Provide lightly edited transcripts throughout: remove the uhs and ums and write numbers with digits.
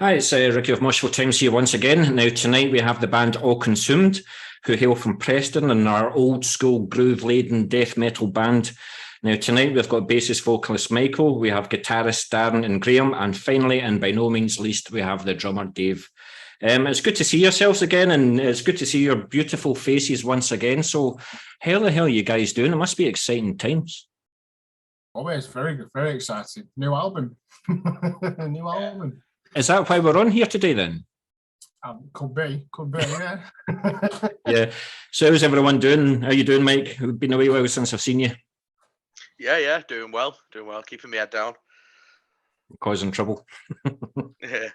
Hi, it's Ricky of Moshville Times here once again. Now, tonight we have the band All Consumed, who hail from Preston and are old school groove laden death metal band. Now, tonight we've got bassist vocalist Michael, we have guitarists Darren and Graham, and finally, and by no means least, we have the drummer Dave. It's good to see yourselves again, and it's good to see your beautiful faces once again. So, how the hell are you guys doing? It must be exciting times. Always very good, very exciting. New album. New album. Is that why we're on here today then? Could be, yeah. Yeah. So how's everyone doing? How are you doing, Mike? We've been away a while since I've seen you. Yeah, doing well, keeping my head down. Causing trouble. Yeah.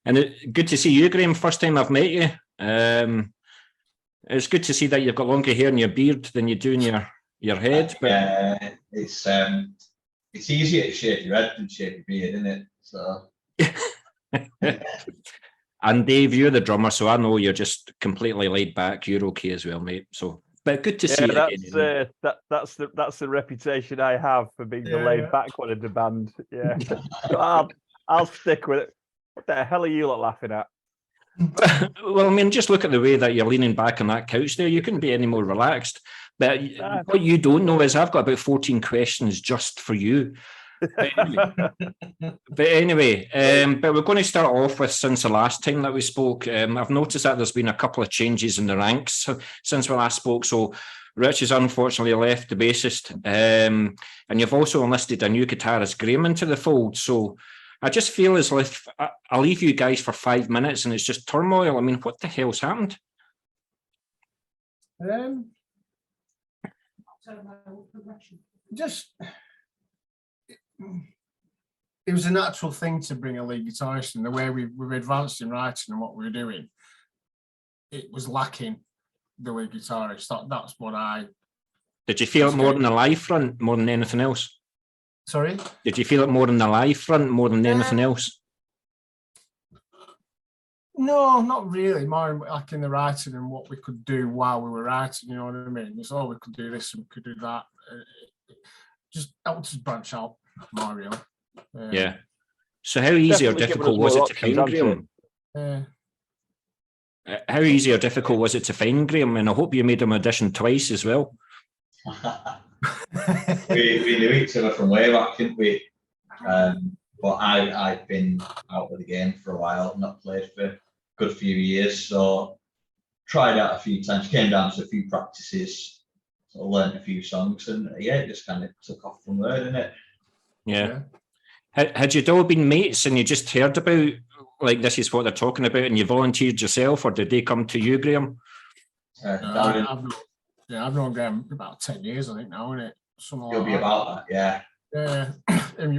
And good to see you, Graham. First time I've met you. It's good to see that you've got longer hair in your beard than you do in your head. But yeah, it's easier to shave your head than shave your beard, isn't it? So. And Dave, you're the drummer, so I know you're just completely laid back. You're okay as well, mate. So, but good to see you again. That's the reputation I have for being the laid back one in the band. Yeah, so I'll stick with it. What the hell are you lot laughing at? Well, I mean, just look at the way that you're leaning back on that couch there. You couldn't be any more relaxed. But what you don't know is I've got about 14 questions just for you. But anyway, but we're going to start off with, since the last time that we spoke, I've noticed that there's been a couple of changes in the ranks since we last spoke. So Rich has unfortunately left, the bassist, and you've also enlisted a new guitarist, Graham, into the fold. So I just feel as if I'll leave you guys for 5 minutes and it's just turmoil. I mean, what the hell's happened? It was a natural thing to bring a lead guitarist in. The way we've advanced in writing and what we were doing, it was lacking the lead guitarist. That's what I... Did you feel it more on the live front, more than anything else? Sorry? Did you feel it more on the live front, more than anything else? No, not really. More like in the writing and what we could do while we were writing, you know what I mean? It's, we could do this and we could do that. Just helped us branch out more, really. Yeah. So how easy or difficult was it to find Graham? How easy or difficult was it to find Graham? And I hope you made him audition twice as well. we knew each other from way back, didn't we? But I've been out of the game for a while, not played for a good few years, so tried out a few times, came down to a few practices, sort of learned a few songs, and yeah, it just kind of took off from there, didn't it? Yeah. Had you all been mates and you just heard about, like, this is what they're talking about, and you volunteered yourself, or did they come to you, Graham? I've known Graham about 10 years, I think now, isn't it? Something It'll like be that. About that, yeah.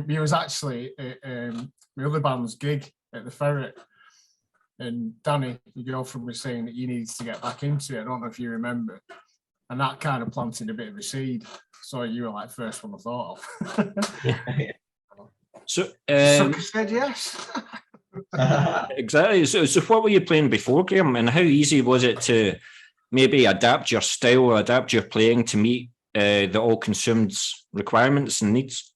He was actually at my other band's gig at the Ferret, and Danny, your girlfriend, was saying that you needed to get back into it. I don't know if you remember, and that kind of planted a bit of a seed. So you were like first one I thought of. So Sucker said yes. Exactly. So what were you playing before, Graham, and how easy was it to maybe adapt your style, adapt your playing to meet the All Consumed's requirements and needs?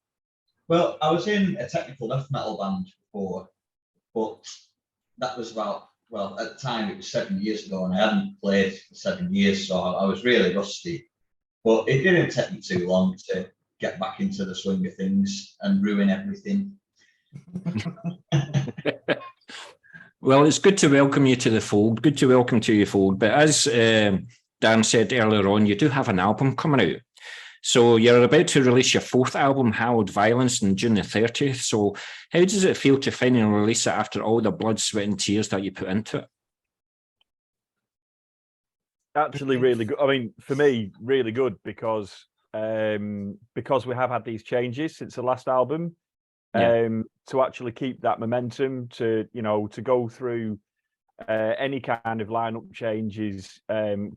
Well, I was in a technical death metal band before, but that was about, well, at the time it was 7 years ago, and I hadn't played for 7 years, so I was really rusty. But it didn't take me too long to get back into the swing of things and ruin everything. Well, it's good to welcome you to the fold. Good to welcome to your fold. But as Dan said earlier on, you do have an album coming out. So you're about to release your 4th album, Hallowed Violence, on June the 30th. So how does it feel to finally release it after all the blood, sweat and tears that you put into it? Actually, really good. I mean, for me, really good, because we have had these changes since the last album. To actually keep that momentum, to go through any kind of lineup changes can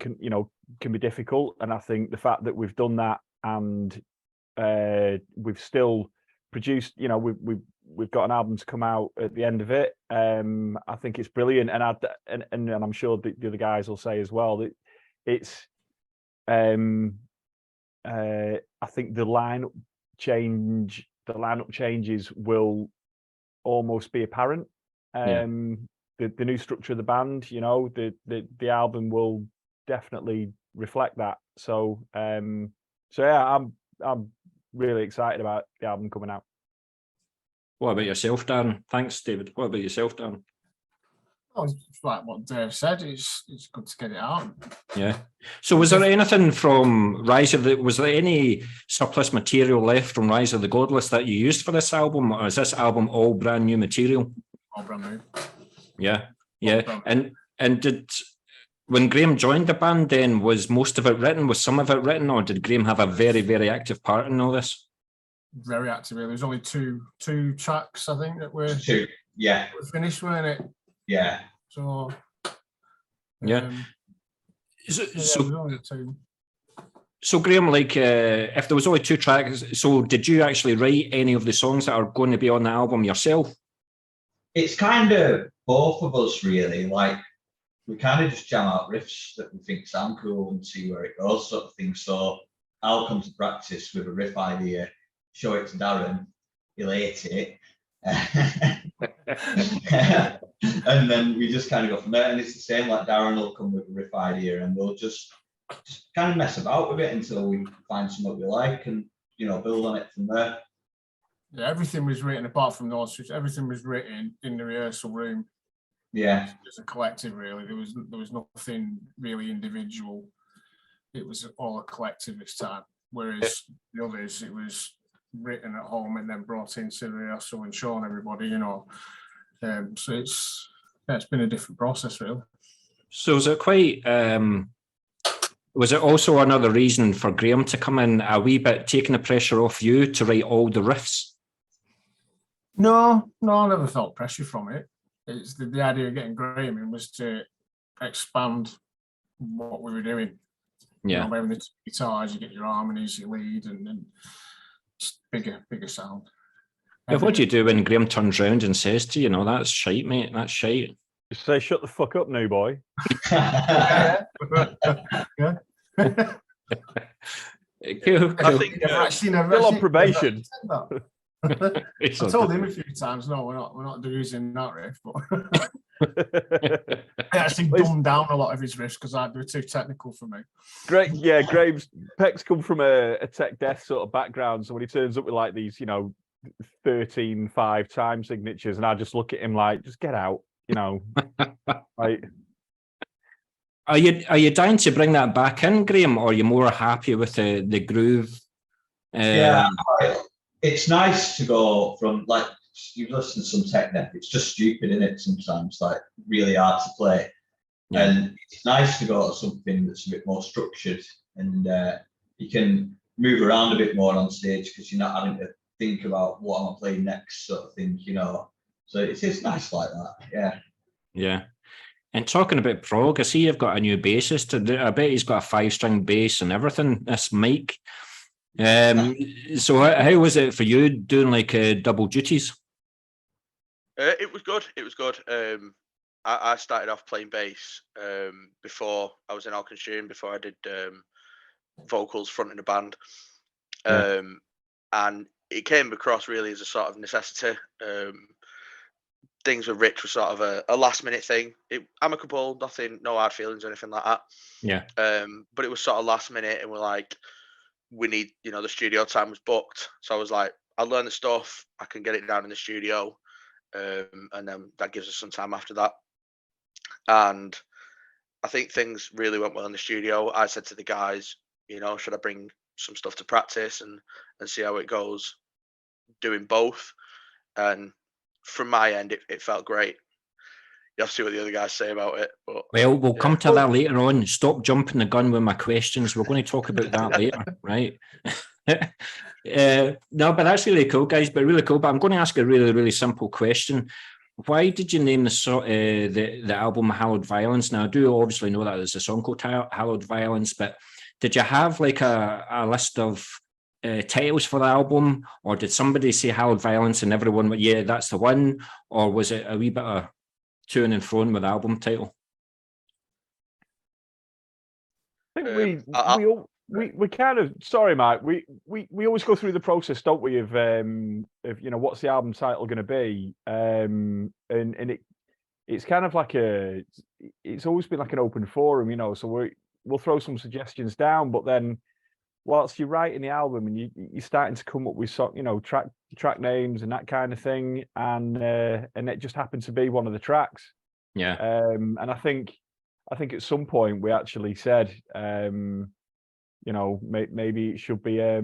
be difficult. And I think the fact that we've done that, and we've still produced, we've got an album to come out at the end of it. I think it's brilliant, and I'm sure the other guys will say as well that it's. I think the lineup changes will almost be apparent the new structure of the band. You know, the album will definitely reflect that. So yeah, I'm really excited about the album coming out. What about yourself, Darren? Thanks, David. What about yourself, Darren? Oh, it's like what Dave said. It's good to get it out. Yeah. So was there anything from was there any surplus material left from Rise of the Godless that you used for this album, or is this album all brand new material? All brand new. Yeah. Yeah. And did, when Graham joined the band, then was most of it written? Was some of it written, or did Graham have a very, very active part in all this? Very active. There was only two tracks, I think, that were Two. Yeah. finished, weren't it? Yeah. So Yeah. there was only two. So Graham, like, if there was only two tracks, so did you actually write any of the songs that are going to be on the album yourself? It's kind of both of us, really. Like, we kind of just jam out riffs that we think sound cool and see where it goes, sort of thing. So I'll come to practice with a riff idea, show it to Darren, he'll hate it. And then we just kind of go from there. And it's the same, like Darren will come with a riff idea and we'll just kind of mess about with it until we find something we like and, you know, build on it from there. Yeah, everything was written apart from those. Everything was written in the rehearsal room. Yeah. As a collective, really. There was nothing really individual. It was all a collective this time. Whereas the others, it was written at home and then brought into the rehearsal and shown everybody, you know. So it's been a different process, really. So was it quite? Was it also another reason for Graham to come in a wee bit, taking the pressure off you to write all the riffs? No, I never felt pressure from it. It's the idea of getting Graham in was to expand what we were doing. Yeah. You know, having the guitars, you get your harmonies, your lead, and then just bigger sound. Yeah, what do you do when Graham turns round and says to you, that's shite, mate, that's shite? Just say, shut the fuck up, new boy. Yeah. Cool. I think still on probation. I told him a few times, no, we're not using that riff, but I actually dumbed down a lot of his riffs because they were too technical for me. Great, yeah. Graves Peck's come from a tech death sort of background, so when he turns up with like these, 13/5 time signatures, and I just look at him like, just get out, like. Are you down to bring that back in, Graham, or are you more happy with the groove? Yeah, it's nice to go from, like, you've listened to some tech death, it's just stupid, isn't it, sometimes, like, really hard to play. Yeah. And it's nice to go to something that's a bit more structured and you can move around a bit more on stage because you're not having to think about what I'm playing next, sort of thing, So it's nice like that, yeah. Yeah. And talking about prog, I see you've got a new bassist. I bet he's got a 5-string bass and everything, this Mike. So how was it for you doing like double duties? It was good. I started off playing bass before I was in Alconshire, before I did vocals front in the band. And it came across really as a sort of necessity. Things with Rich were sort of a last minute thing. Amicable, no hard feelings or anything like that. Yeah. But it was sort of last minute, and we're like, we need, the studio time was booked. So I was like, I'll learn the stuff, I can get it down in the studio, and then that gives us some time after that. And I think things really went well in the studio. I said to the guys, should I bring some stuff to practice and see how it goes doing both? And from my end, it felt great. You have to see what the other guys say about it. But well, we'll come to that later on. Stop jumping the gun with my questions. We're going to talk about that later, right? No, but that's really cool, guys. But really cool. But I'm going to ask a really, really simple question. Why did you name the album Hallowed Violence? Now, I do obviously know that there's a song called Hallowed Violence, but did you have like a list of titles for the album, or did somebody say Hallowed Violence and everyone went, yeah, that's the one? Or was it a wee bit of to and fro with the album title? I think we kind of, sorry, Mike. We always go through the process, don't we? Of what's the album title going to be? And it's kind of like it's always been like an open forum, So we'll throw some suggestions down, but then whilst you're writing the album and you're starting to come up with track names and that kind of thing, and it just happened to be one of the tracks. Yeah. And I think at some point we actually said, maybe it should be a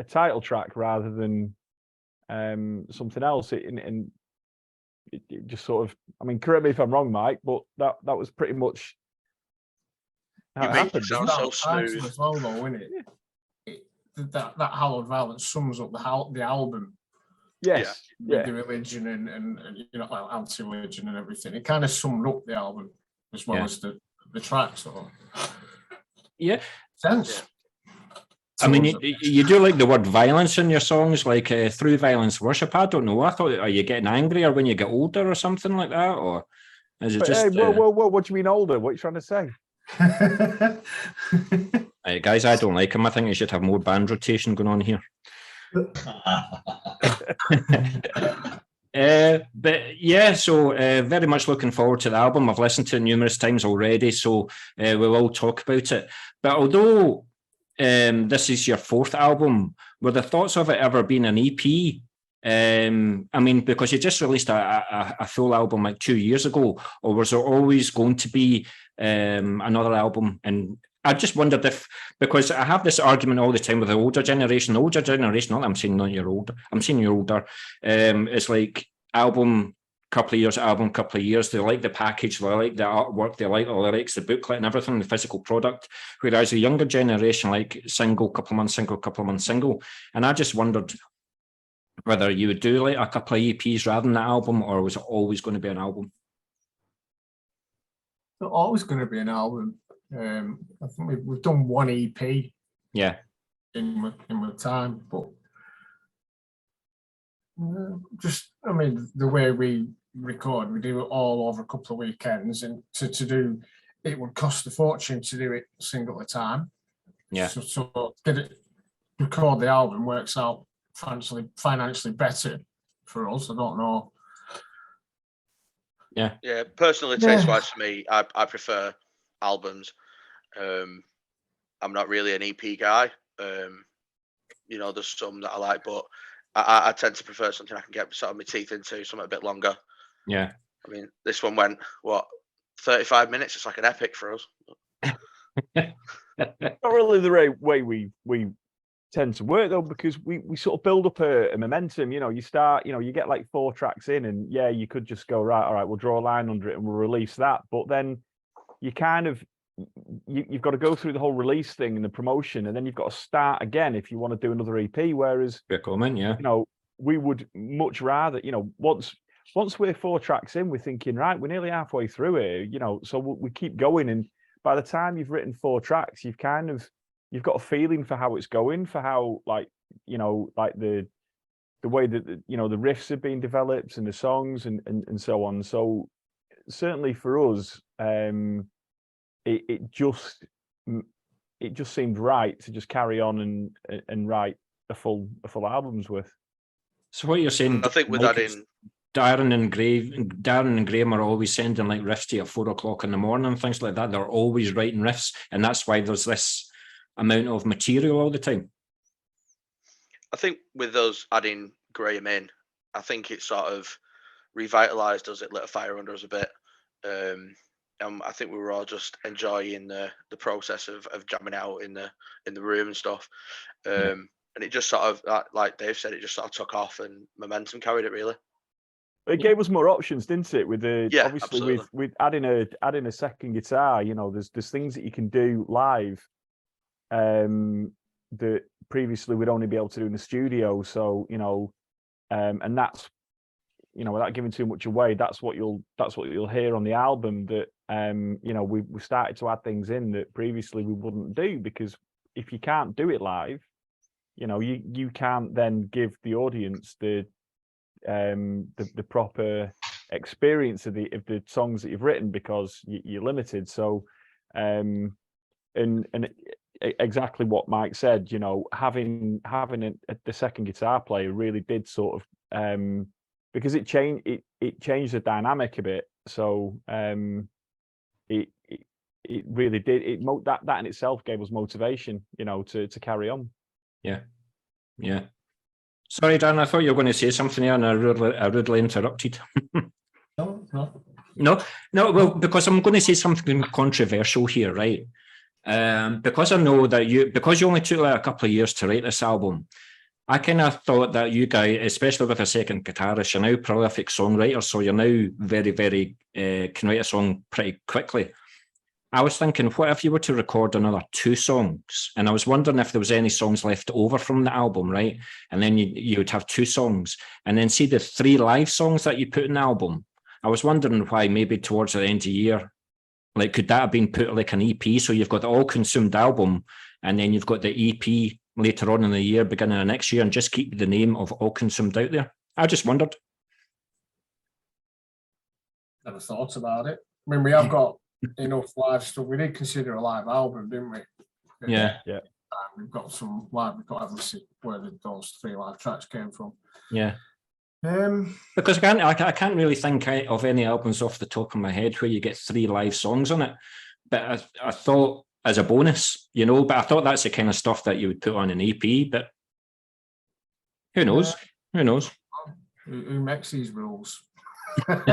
title track rather than something else. And it just sort of, I mean, correct me if I'm wrong, Mike, but that was pretty much how it happened. Sound so smooth as well, though, isn't it? That Hallowed Violence sums up the album. Yes, with the religion and anti-religion and everything. It kind of summed up the album as well as the tracks. So. Yeah, sense. I mean, you do like the word violence in your songs, like through violence worship. I don't know. I thought, are you getting angrier when you get older or something like that, or is it just? Whoa! What do you mean older? What are you trying to say? Guys, I don't like him. I think you should have more band rotation going on here. But yeah, so very much looking forward to the album. I've listened to it numerous times already, so we will talk about it. But although this is your fourth album, were the thoughts of it ever been an EP? I mean, because you just released a full album like 2 years ago, or was there always going to be another album? And I just wondered if, because I have this argument all the time with the older generation, not I'm saying not you're older, I'm saying you're older. It's like album, couple of years. They like the package, they like the artwork, they like the lyrics, the booklet and everything, the physical product. Whereas the younger generation like single, couple of months single. And I just wondered whether you would do like a couple of EPs rather than an album, or was it always going to be an album? It's always going to be an album. I think we've done one EP. Yeah. In the time, but I mean, the way we record, we do it all over a couple of weekends, and to do it would cost a fortune to do it single at a time. Yeah. So record the album works out financially better for us. I don't know. Yeah. Personally, taste-wise for me, I prefer albums. I'm not really an EP guy. There's some that I like, but I tend to prefer something I can get sort of my teeth into, something a bit longer. Yeah. I mean, this one went 35 minutes. It's like an epic for us. Not really the way we tend to work though, because we sort of build up a momentum. You start, you get like 4 tracks in, and you could just go right. All right, we'll draw a line under it and we'll release that. But then you kind of you've got to go through the whole release thing and the promotion, and then you've got to start again if you want to do another EP. Whereas, we would much rather, once we're 4 tracks in, we're thinking, right, we're nearly halfway through it, so we keep going, and by the time you've written 4 tracks, you've got a feeling for how it's going, for how like the way that the riffs have been developed and the songs and so on. So certainly for us, it just seemed right to just carry on and write a full album's worth. So what you're saying, I think with that in Darren and Graham are always sending like riffs to you at 4 o'clock in the morning and things like that. They're always writing riffs, and that's why there's this amount of material all the time. I think with us adding Graham in, I think it sort of revitalized us. It lit a fire under us a bit. I think we were all just enjoying the process of jamming out in the room and stuff. And it just sort of, like Dave said, it just sort of took off and momentum carried it really. It gave us more options, didn't it? With obviously absolutely. with adding a second guitar, there's things that you can do live that previously we'd only be able to do in the studio. So and that's without giving too much away, that's what you'll hear on the album. That we started to add things in that previously we wouldn't do, because if you can't do it live, you can't then give the audience the proper experience of the songs that you've written, because you're limited. So exactly what Mike said, you know, having the second guitar player really did sort of because it changed the dynamic a bit. So it really did that in itself gave us motivation, you know, to carry on. Yeah. Sorry, Dan, I thought you were going to say something there and I rudely interrupted. No, well, because I'm going to say something controversial here, right? Because I know that because you only took like a couple of years to write this album, I kind of thought that you guys, especially with a second guitarist, you're now prolific songwriters, so you're now very, very can write a song pretty quickly. I was thinking, what if you were to record another 2 songs? And I was wondering if there was any songs left over from the album, right? And then you would have 2 songs, and then see the 3 live songs that you put in the album. I was wondering why maybe towards the end of the year, like could that have been put like an EP? So you've got the All Consumed album, and then you've got the EP later on in the year, beginning of next year, and just keep the name of All Consumed out there. I just wondered. Never thought about it. I mean, we have got enough live stuff. We did consider a live album, didn't we? Yeah. We've got some live. We've got to see where those 3 live tracks came from. Yeah. Because I can't really think of any albums off the top of my head where you get 3 live songs on it. But I thought as a bonus, you know, but I thought that's the kind of stuff that you would put on an EP. But who knows? Who knows? Who makes these rules? Can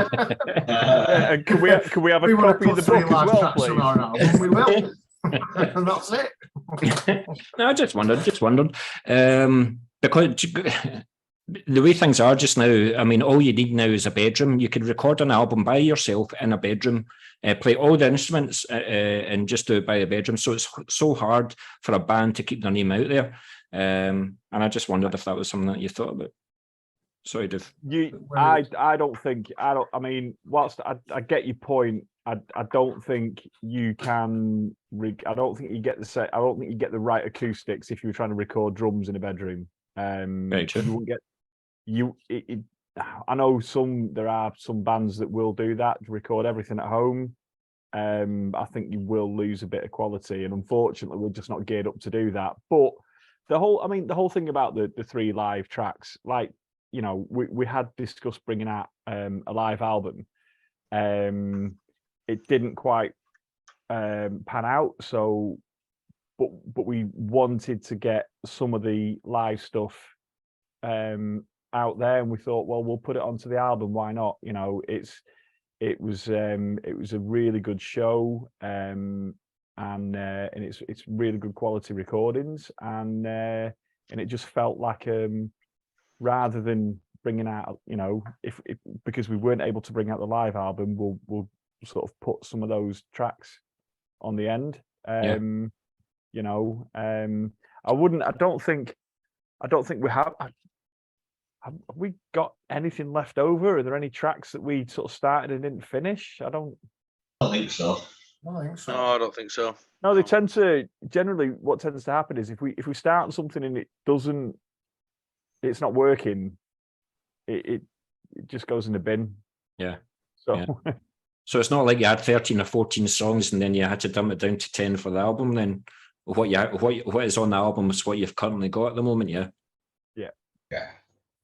we have a copy of the book as well, please? Album, we will. And that's it. No, I just wondered. Because the way things are just now, I mean, all you need now is a bedroom. You could record an album by yourself in a bedroom, play all the instruments and just do it by a bedroom. So it's so hard for a band to keep their name out there. And I just wondered if that was something that you thought about. Sorry, Dave. I mean, whilst I get your point, I don't think you can. I don't think you get the right acoustics if you were trying to record drums in a bedroom. Very true. You wouldn't get. I know there are some bands that will do that, record everything at home. I think you will lose a bit of quality, and unfortunately, we're just not geared up to do that. But the whole thing about the 3 live tracks, like, you know, we had discussed bringing out a live album. It didn't quite pan out, so but we wanted to get some of the live stuff out there, and we thought, well, we'll put it onto the album. Why not? You know, it was a really good show, and it's really good quality recordings, and it just felt like rather than bringing out, you know, if because we weren't able to bring out the live album, we'll sort of put some of those tracks on the end. You know, I don't think we have we got anything left over? Are there any tracks that we sort of started and didn't finish? I don't think so. No, I don't think so. No, they tend to generally. What tends to happen is if we start something and it's not working, it just goes in the bin. Yeah. So. Yeah. So it's not like you had 13 or 14 songs and then you had to dumb it down to 10 for the album. Then what is on the album is what you've currently got at the moment. Yeah.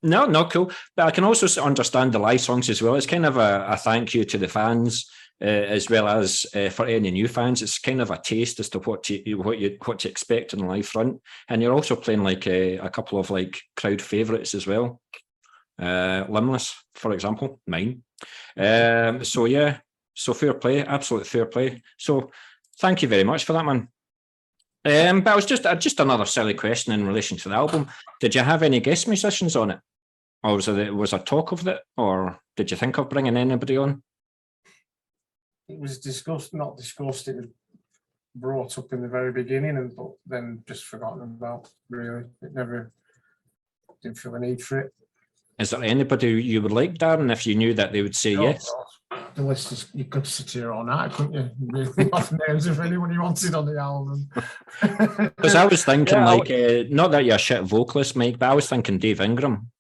No, not cool. But I can also understand the live songs as well. It's kind of a thank you to the fans, as well as for any new fans. It's kind of a taste as to what to expect on the live front. And you're also playing like a couple of like crowd favourites as well. Limbless, for example, mine. So yeah, so fair play, absolute fair play. So thank you very much for that, man. But I was just another silly question in relation to the album. Did you have any guest musicians on it, or was there talk of it, or did you think of bringing anybody on? It was not discussed. It was brought up in the very beginning, but then just forgotten about. Really, it never didn't feel a need for it. Is there anybody you would like, Darren, if you knew that they would say yes? The list is, you could sit here all night, couldn't you? Really off names of anyone you wanted on the album. Because I was thinking, not that you're a shit vocalist, Mike, but I was thinking Dave Ingram.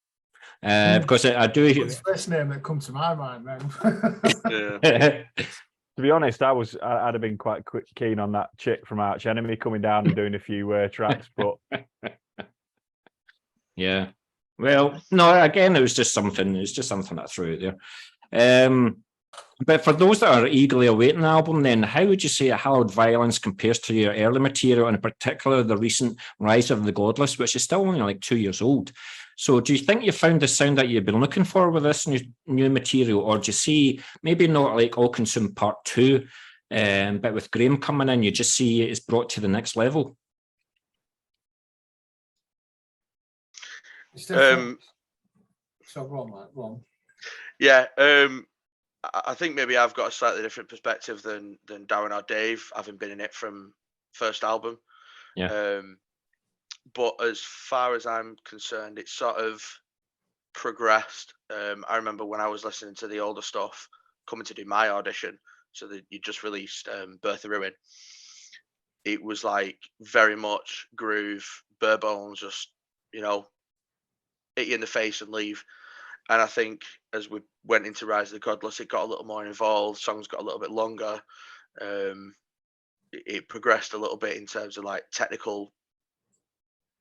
Because I do. It's the first name that comes to my mind, then. To To be honest, I'd have been quite keen on that chick from Arch Enemy coming down and doing a few tracks, but yeah. Well, no, again, it was just something I threw out there. But for those that are eagerly awaiting the album, then how would you say Hallowed Violence compares to your early material, and in particular the recent Rise of the Godless, which is still only like 2 years old? So do you think you found the sound that you've been looking for with this new material, or do you see maybe not like All Consumed Part 2, but with Graham coming in, you just see it's brought to the next level? So go on, Mike. Go on. Yeah. I think maybe I've got a slightly different perspective than Darren or Dave, having been in it from first album. Yeah. But as far as I'm concerned, it's sort of progressed. I remember when I was listening to the older stuff, coming to do my audition, so that you just released Birth of Ruin. It was like very much groove, bare bones, just, you know, hit you in the face and leave. And I think as we went into Rise of the Godless, it got a little more involved. Songs got a little bit longer. It progressed a little bit in terms of like technical,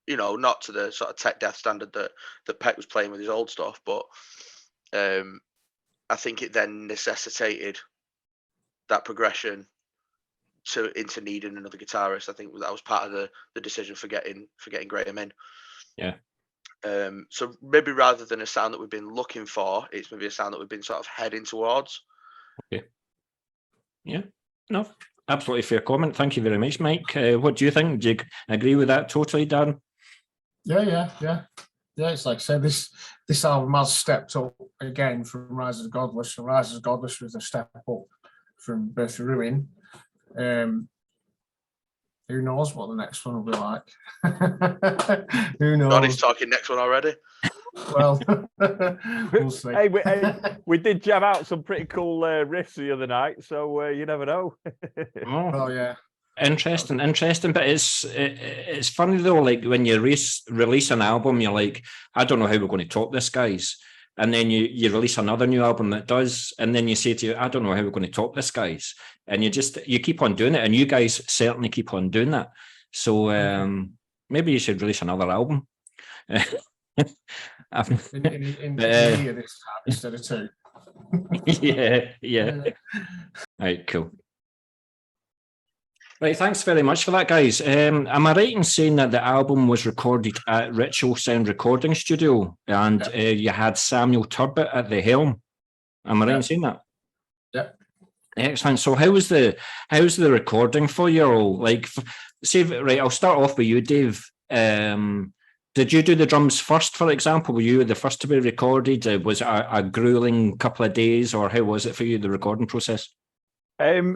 you know, not to the sort of tech death standard that Peck was playing with his old stuff, but I think it then necessitated that progression into needing another guitarist. I think that was part of the decision for getting Graham in. Yeah. So maybe rather than a sound that we've been looking for, it's maybe a sound that we've been sort of heading towards. Okay. Yeah. No, absolutely fair comment. Thank you very much, Mike. What do you think? Do you agree with that totally, Darren? Yeah. It's like I said, this album has stepped up again from Rise of the Godless. So Rise of the Godless was a step up from Birth of Ruin. Who knows what the next one will be like? Who knows? God, he's talking next one already. Well, we'll see. Hey, we did jam out some pretty cool riffs the other night, so you never know. Oh yeah. Interesting. But it's funny though, like when you release an album, you're like, I don't know how we're going to top this, guys. And then you release another new album that does, and then you say to you, I don't know how we're going to top this, guys. And you keep on doing it, and you guys certainly keep on doing that. So maybe you should release another album. in a year this time instead of 2. Yeah. Right, cool. Right, thanks very much for that, guys. Am I right in saying that the album was recorded at Ritual Sound Recording Studio, and you had Samuel Turbot at the helm? Am I right in saying that? Yeah. Excellent. So how was the recording for you all? Like, right, I'll start off with you, Dave. Did you do the drums first, for example? Were you the first to be recorded? Was it a grueling couple of days, or how was it for you, the recording process? Yeah,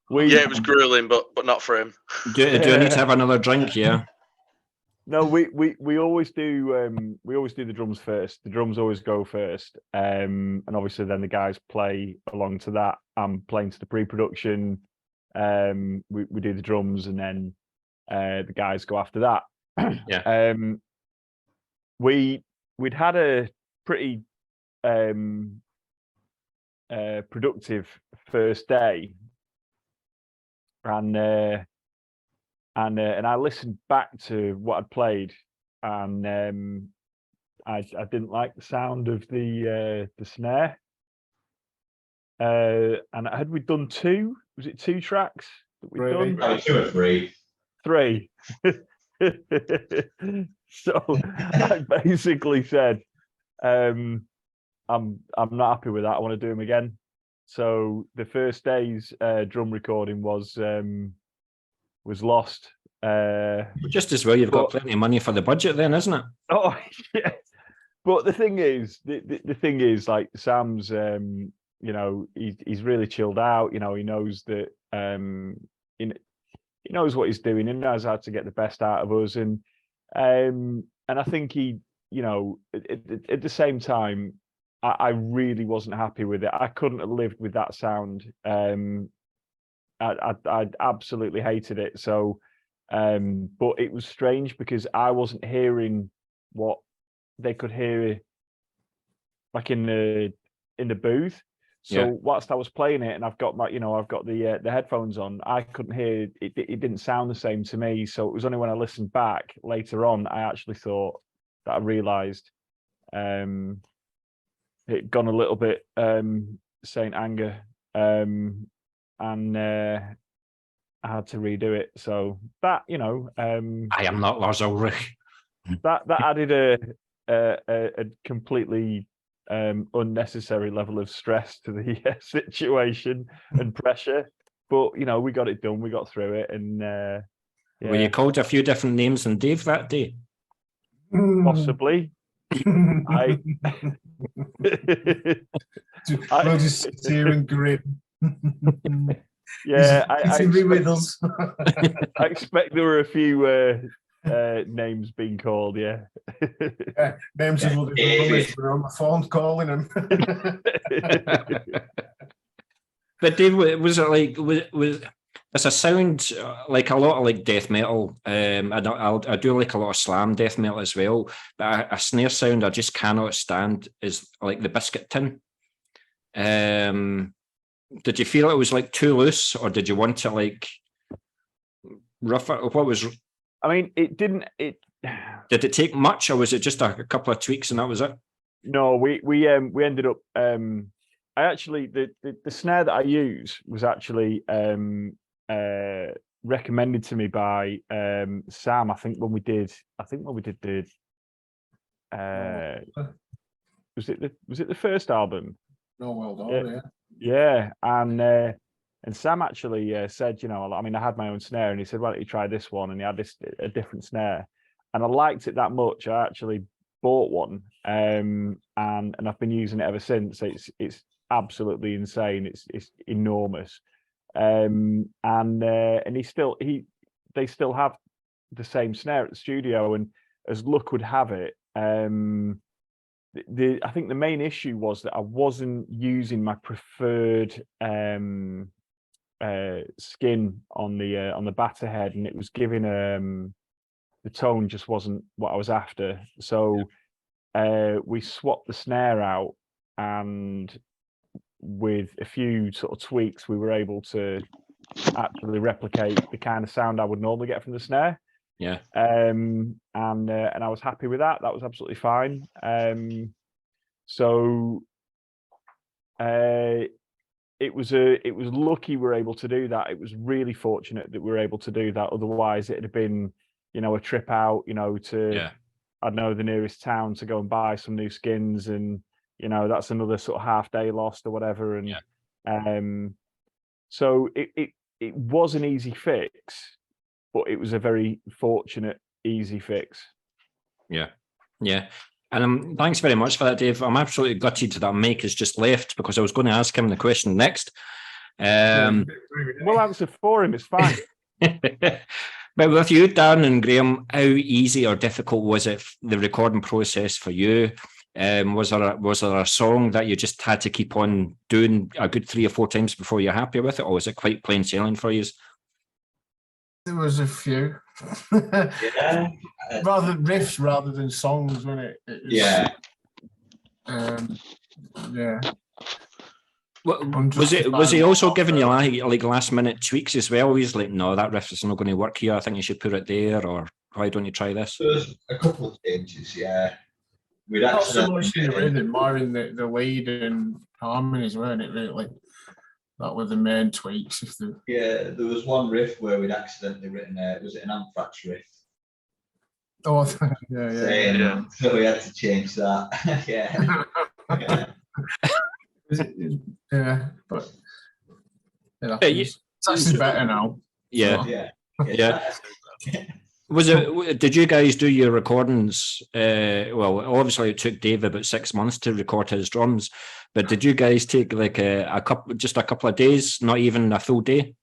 it was grueling, but not for him. Do I need to have another drink? Yeah. No, we always do. We always do the drums first. The drums always go first, and obviously then the guys play along to that. I'm playing to the pre-production. We do the drums, and then the guys go after that. Yeah. We'd had a pretty productive first day, and I listened back to what I'd played, and I didn't like the sound of the snare. And had we done 2? Was it 2 tracks that we'd done? 2 or 3. 3. So I basically said, I'm not happy with that. I want to do them again. So the first day's drum recording was lost. Just as well, you've got plenty of money for the budget, then, isn't it? Oh yeah. But the thing is, like Sam's, you know, he's really chilled out. You know, he knows that, he knows what he's doing and knows how to get the best out of us. And I think he, you know, at the same time, I really wasn't happy with it. I couldn't have lived with that sound. I absolutely hated it. So, but it was strange because I wasn't hearing what they could hear, like in in the booth. So Yeah. whilst I was playing it, and I've got the headphones on, I couldn't hear it. It didn't sound the same to me. So it was only when I listened back later on, I actually thought that I realised it gone a little bit Saint Anger, and I had to redo it. So that I am not Lars Ulrich. that added a completely unnecessary level of stress to the situation and pressure, but we got it done, we got through it, and Were you called a few different names than Dave that day? Possibly. I We'll just sit here and grin. Yeah, Be with us. I expect there were a few names being called. Yeah, names of other brothers were on the phone calling them. But Dave, was it like was does a sound like a lot of like death metal? I do like a lot of slam death metal as well, but a snare sound I just cannot stand is like the biscuit tin. Did you feel it was like too loose, or did you want to like rough it? What was? I mean, it didn't. Did it take much, or was it just a couple of tweaks and that was it? No, we ended up. I actually the snare that I use was actually recommended to me by Sam. I think when we did the was it the first album? No, well done. Yeah, and Sam actually said, I mean, I had my own snare, and he said, "Why don't you try this one?" And he had a different snare, and I liked it that much. I actually bought one, and I've been using it ever since. It's absolutely insane. It's enormous, and they still have the same snare at the studio, and as luck would have it, I think the main issue was that I wasn't using my preferred skin on the batter head, and it was giving the tone just wasn't what I was after. So we swapped the snare out, and with a few sort of tweaks, we were able to actually replicate the kind of sound I would normally get from the snare. Yeah. And I was happy with that. That was absolutely fine. So it was lucky we were able to do that. It was really fortunate that we were able to do that. Otherwise, it'd have been, a trip out, to I don't know, the nearest town to go and buy some new skins, and that's another sort of half day lost or whatever. And so it was an easy fix, but it was a very fortunate easy fix. Yeah. And thanks very much for that, Dave. I'm absolutely gutted that Mike has just left, because I was going to ask him the question next. We'll answer for him. It's fine. But with you, Darren and Graham, how easy or difficult was it, the recording process for you? Was there a song that you just had to keep on doing a good 3 or 4 times before you're happy with it, or was it quite plain sailing for you? There was a few. Yeah. Riffs rather than songs, wasn't it? Yeah. Yeah. Was he also giving you like last minute tweaks as well? He's like, no, that riff is not going to work here. I think you should put it there, or why don't you try this? There's a couple of changes, yeah. We'd not so much in the rhythm, more in the lead and harmonies, weren't it? Really, that were the main tweaks. Yeah, there was one riff where we'd accidentally written was it an Anthrax riff? Oh, yeah. So we had to change that. Yeah. Yeah, but it's actually better now. Yeah. Was it? Did you guys do your recordings? Well, obviously it took Dave about 6 months to record his drums, but did you guys take like a couple of days, not even a full day?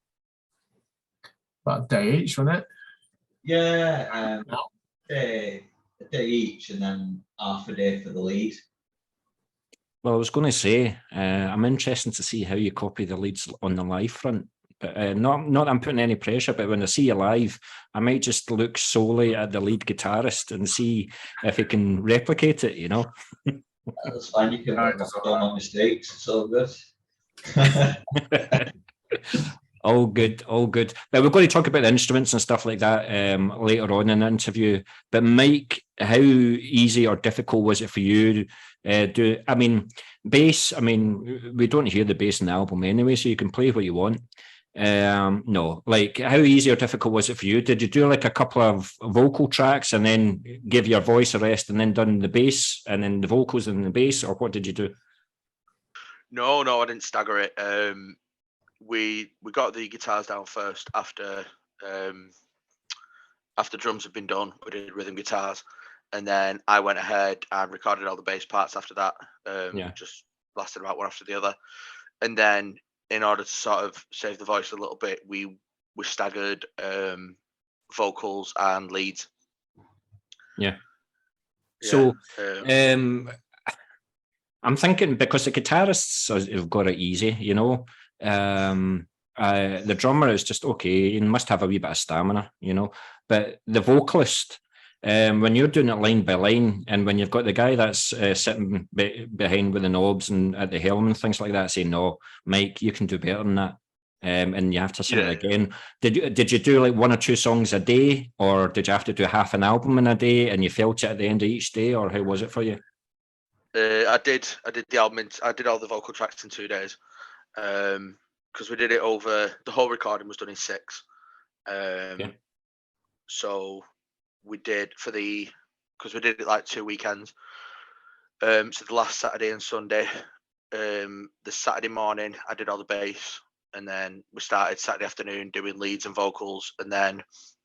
About a day each, wasn't it? Yeah, a day each, and then half a day for the lead. Well, I was going to say, I'm interested to see how you copy the leads on the live front. But not that I'm putting any pressure, but when I see you live, I might just look solely at the lead guitarist and see if he can replicate it, That's fine. You can Right, make that's all all my mistakes. It's all good. All good, all good. But we're going to talk about the instruments and stuff like that later on in the interview. But Mike, how easy or difficult was it for you? Bass. I mean, we don't hear the bass in the album anyway, so you can play what you want. No, like how easy or difficult was it for you? Did you do like a couple of vocal tracks and then give your voice a rest and then done the bass and then the vocals and the bass, or what did you do? No, I didn't stagger it. We got the guitars down first after drums had been done. We did rhythm guitars, and then I went ahead and recorded all the bass parts after that. Just lasted about one after the other, and then in order to sort of save the voice a little bit, we staggered vocals and leads. So I'm thinking because the guitarists have got it easy, you know. The drummer is just okay. He must have a wee bit of stamina, you know. But the vocalist, when you're doing it line by line, and when you've got the guy that's sitting behind with the knobs and at the helm and things like that, saying, "No, Mike, you can do better than that," and you have to sing it again. Did you do like 1 or 2 songs a day, or did you have to do half an album in a day, and you felt it at the end of each day, or how was it for you? I did the album. I did all the vocal tracks in 2 days, because we did it over. The whole recording was done in 6. So we did because we did it like 2 weekends. So the last Saturday and Sunday, the Saturday morning I did all the bass, and then we started Saturday afternoon doing leads and vocals, and then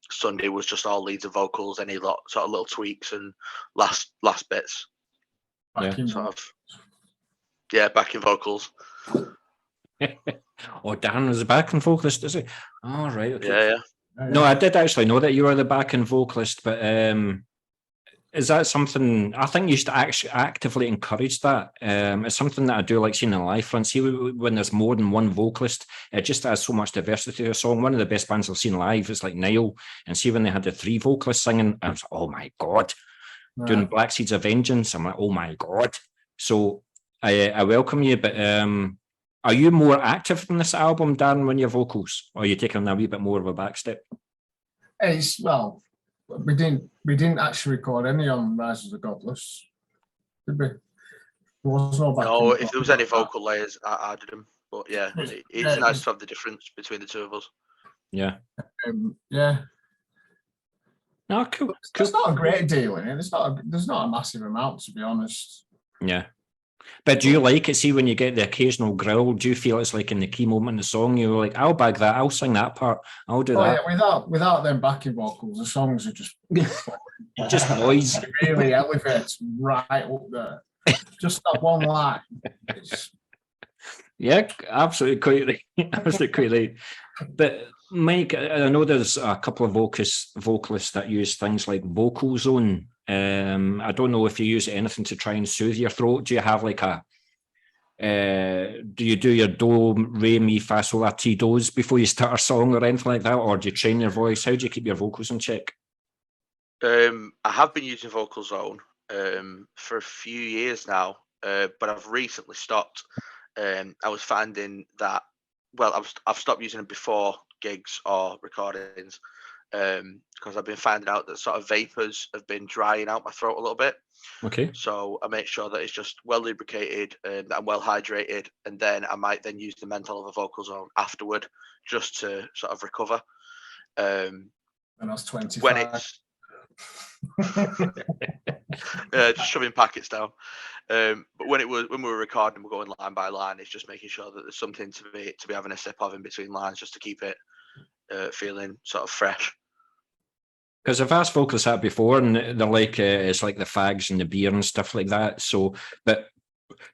Sunday was just all leads and vocals, any sort of little tweaks and last bits. Backing vocals. Oh, Dan was the backing vocalist, is he? Oh, right. Okay. Yeah. No, I did actually know that you were the backing vocalist, but is that something I think you should actually actively encourage that? It's something that I do like seeing in live front. See, when there's more than one vocalist, it just adds so much diversity to a song. One of the best bands I've seen live is like Nile, and see when they had the 3 vocalists singing, I was like, oh my god. Doing Black Seeds of Vengeance, I'm like, oh my god. So I welcome you, but are you more active in this album, Dan, when your vocals, or are you taking a wee bit more of a back step? We didn't actually record any on Rise of the Godless, did we? There was no backing. No, if there was any vocal layers, I added them. But yeah, it's nice to have the difference between the two of us. Yeah. No, cool. It's not a great deal in it. There's not a massive amount, to be honest. Yeah. But do you like it? See, when you get the occasional growl, do you feel it's like in the key moment in the song, you're like, I'll bag that, I'll sing that part, I'll do that. Yeah, without them backing vocals, the songs are just just noise. It really elevates right up there. Just that one line. Yeah, absolutely quite right. Absolutely quite right. But Mike, I know there's a couple of vocalists that use things like Vocal Zone. I don't know if you use anything to try and soothe your throat. Do you have like do you do your do, re, mi, fa, sol, la, ti, dos before you start a song or anything like that? Or do you train your voice? How do you keep your vocals in check? I have been using Vocal Zone for a few years now, but I've recently stopped. I was finding that, I've stopped using it before gigs or recordings, because I've been finding out that sort of vapors have been drying out my throat a little bit. Okay. So I make sure that it's just well lubricated and I'm well hydrated, and then I might then use the menthol of a Vocal Zone afterward just to sort of recover. And that's 25. When it's just shoving packets down. But when we were recording, we're going line by line. It's just making sure that there's something to be having a sip of in between lines, just to keep it feeling sort of fresh. Because I've asked vocalists that before, and they're like, it's like the fags and the beer and stuff like that. So, but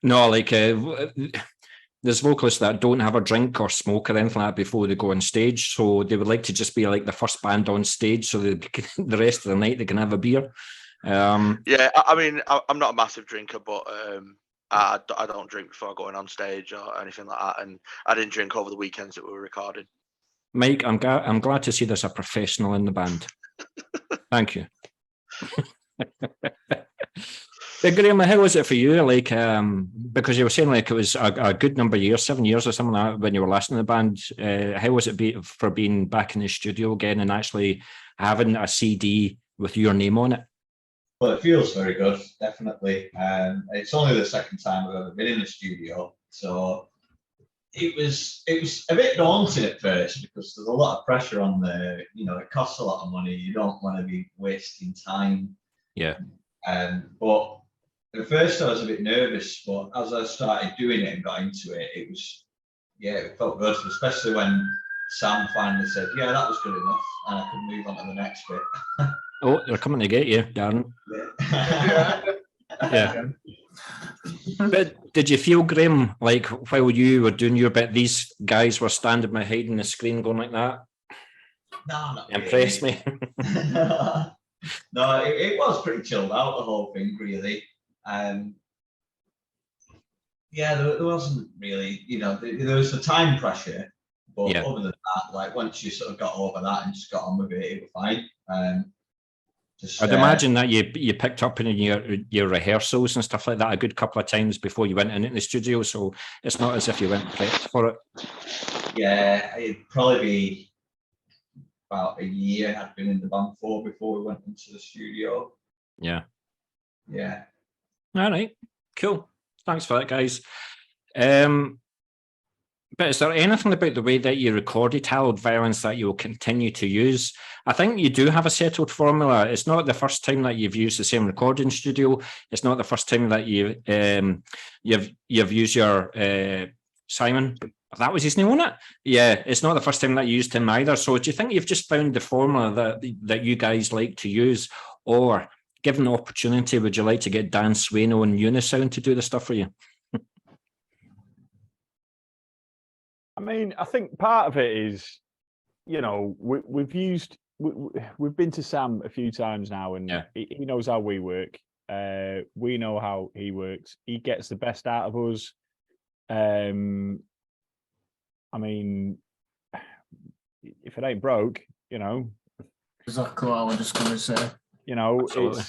no, like there's vocalists that don't have a drink or smoke or anything like that before they go on stage. So they would like to just be like the first band on stage, so the rest of the night they can have a beer. Yeah, I mean, I'm not a massive drinker, but I don't drink before going on stage or anything like that, and I didn't drink over the weekends that we were recording. Mike, I'm glad to see there's a professional in the band. Thank you. But Graham, how was it for you? Like, because you were saying like it was a good number of years, 7 years or something like that when you were last in the band. How was it for being back in the studio again and actually having a CD with your name on it? Well, it feels very good, definitely. It's only the second time I've ever been in the studio, so it was a bit daunting at first because there's a lot of pressure on the, it costs a lot of money. You don't want to be wasting time. Yeah. But at first I was a bit nervous, but as I started doing it and got into it, it felt good, especially when Sam finally said, yeah, that was good enough, and I could move on to the next bit. Oh, they're coming to get you, Darren. Yeah. But did you feel, Graham, like while you were doing your bit, these guys were standing behind the screen going like that? No, not Impressed really. me. No, it was pretty chilled out, the whole thing, really. Yeah, there wasn't really, there was the time pressure, but Yeah. other than that, like once you sort of got over that and just got on with it, it was fine. I'd imagine that you picked up in your rehearsals and stuff like that a good couple of times before you went into the studio, so it's not as if you went prepped for it. Yeah, it'd probably be about a year I'd been in the band for before we went into the studio. Yeah. Yeah. All right. Cool. Thanks for that, guys. But is there anything about the way that you recorded Hallowed Violence that you will continue to use? I think you do have a settled formula. It's not the first time that you've used the same recording studio. It's not the first time that you've used your Simon. That was his name on it. Yeah, it's not the first time that you used him either. So do you think you've just found the formula that you guys like to use, or given the opportunity, would you like to get Dan Swano and Unisound to do the stuff for you? I mean, I think part of it is, we've been to Sam a few times now, and yeah. he knows how we work. We know how he works. He gets the best out of us. I mean, if it ain't broke, Exactly what I was just going to say. Absolutely.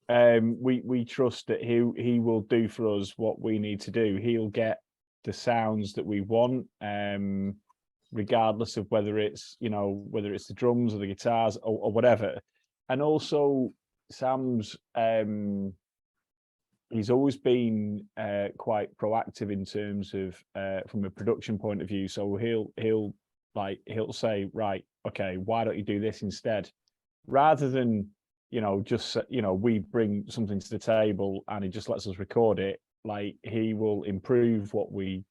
It's we trust that he will do for us what we need to do. He'll get the sounds that we want, regardless of whether it's the drums or the guitars or whatever. And also Sam's he's always been quite proactive in terms of from a production point of view. So he'll say, right, okay, why don't you do this instead, rather than just we bring something to the table and he just lets us record it. Like, he will improve what we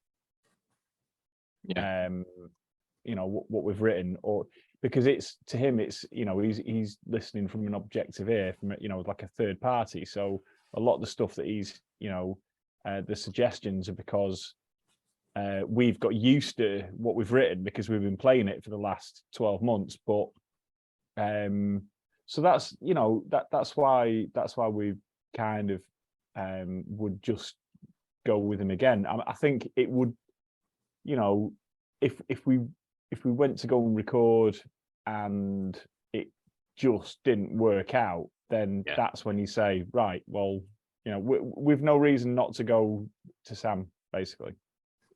what we've written, or because it's to him, it's he's listening from an objective ear, from like a third party. So a lot of the stuff that he's the suggestions are because we've got used to what we've written because we've been playing it for the last 12 months. But so that's that's why we kind of would just go with him again. I think it would, if we went to go and record and it just didn't work out, then that's when you say, right, well, we've no reason not to go to Sam, basically.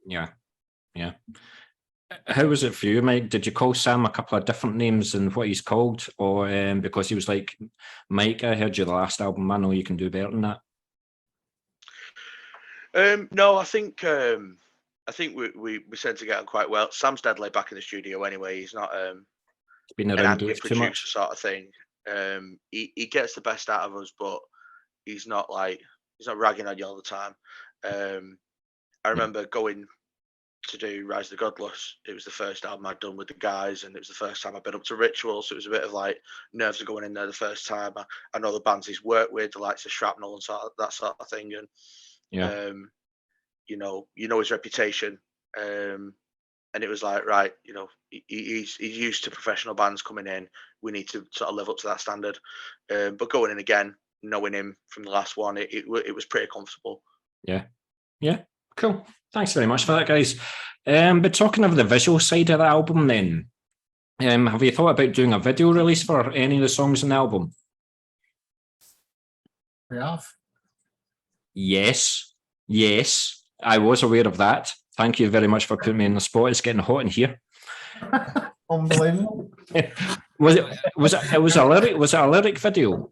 Yeah. How was it for you, Mike? Did you call Sam a couple of different names than what he's called, or because he was like, Mike, I heard you the last album, I know you can do better than that? No, I think we tend to get on quite well. Sam's dead laid back in the studio anyway. He's not been an around angry too producer much sort of thing. He gets the best out of us, but he's not ragging on you all the time. I remember going to do Rise of the Godless. It was the first album I'd done with the guys, and it was the first time I'd been up to Ritual, so it was a bit of like nerves of going in there the first time. I know the bands he's worked with, the likes of Shrapnel and that sort of thing, and his reputation, and it was like, right, he's used to professional bands coming in. We need to sort of live up to that standard. But going in again, knowing him from the last one, it was pretty comfortable. Yeah, cool. Thanks very much for that, guys. But talking of the visual side of the album, then, have you thought about doing a video release for any of the songs on the album? We have. Yes, yes, I was aware of that. Thank you very much for putting me in the spot. It's getting hot in here. Unbelievable. Was it a lyric video?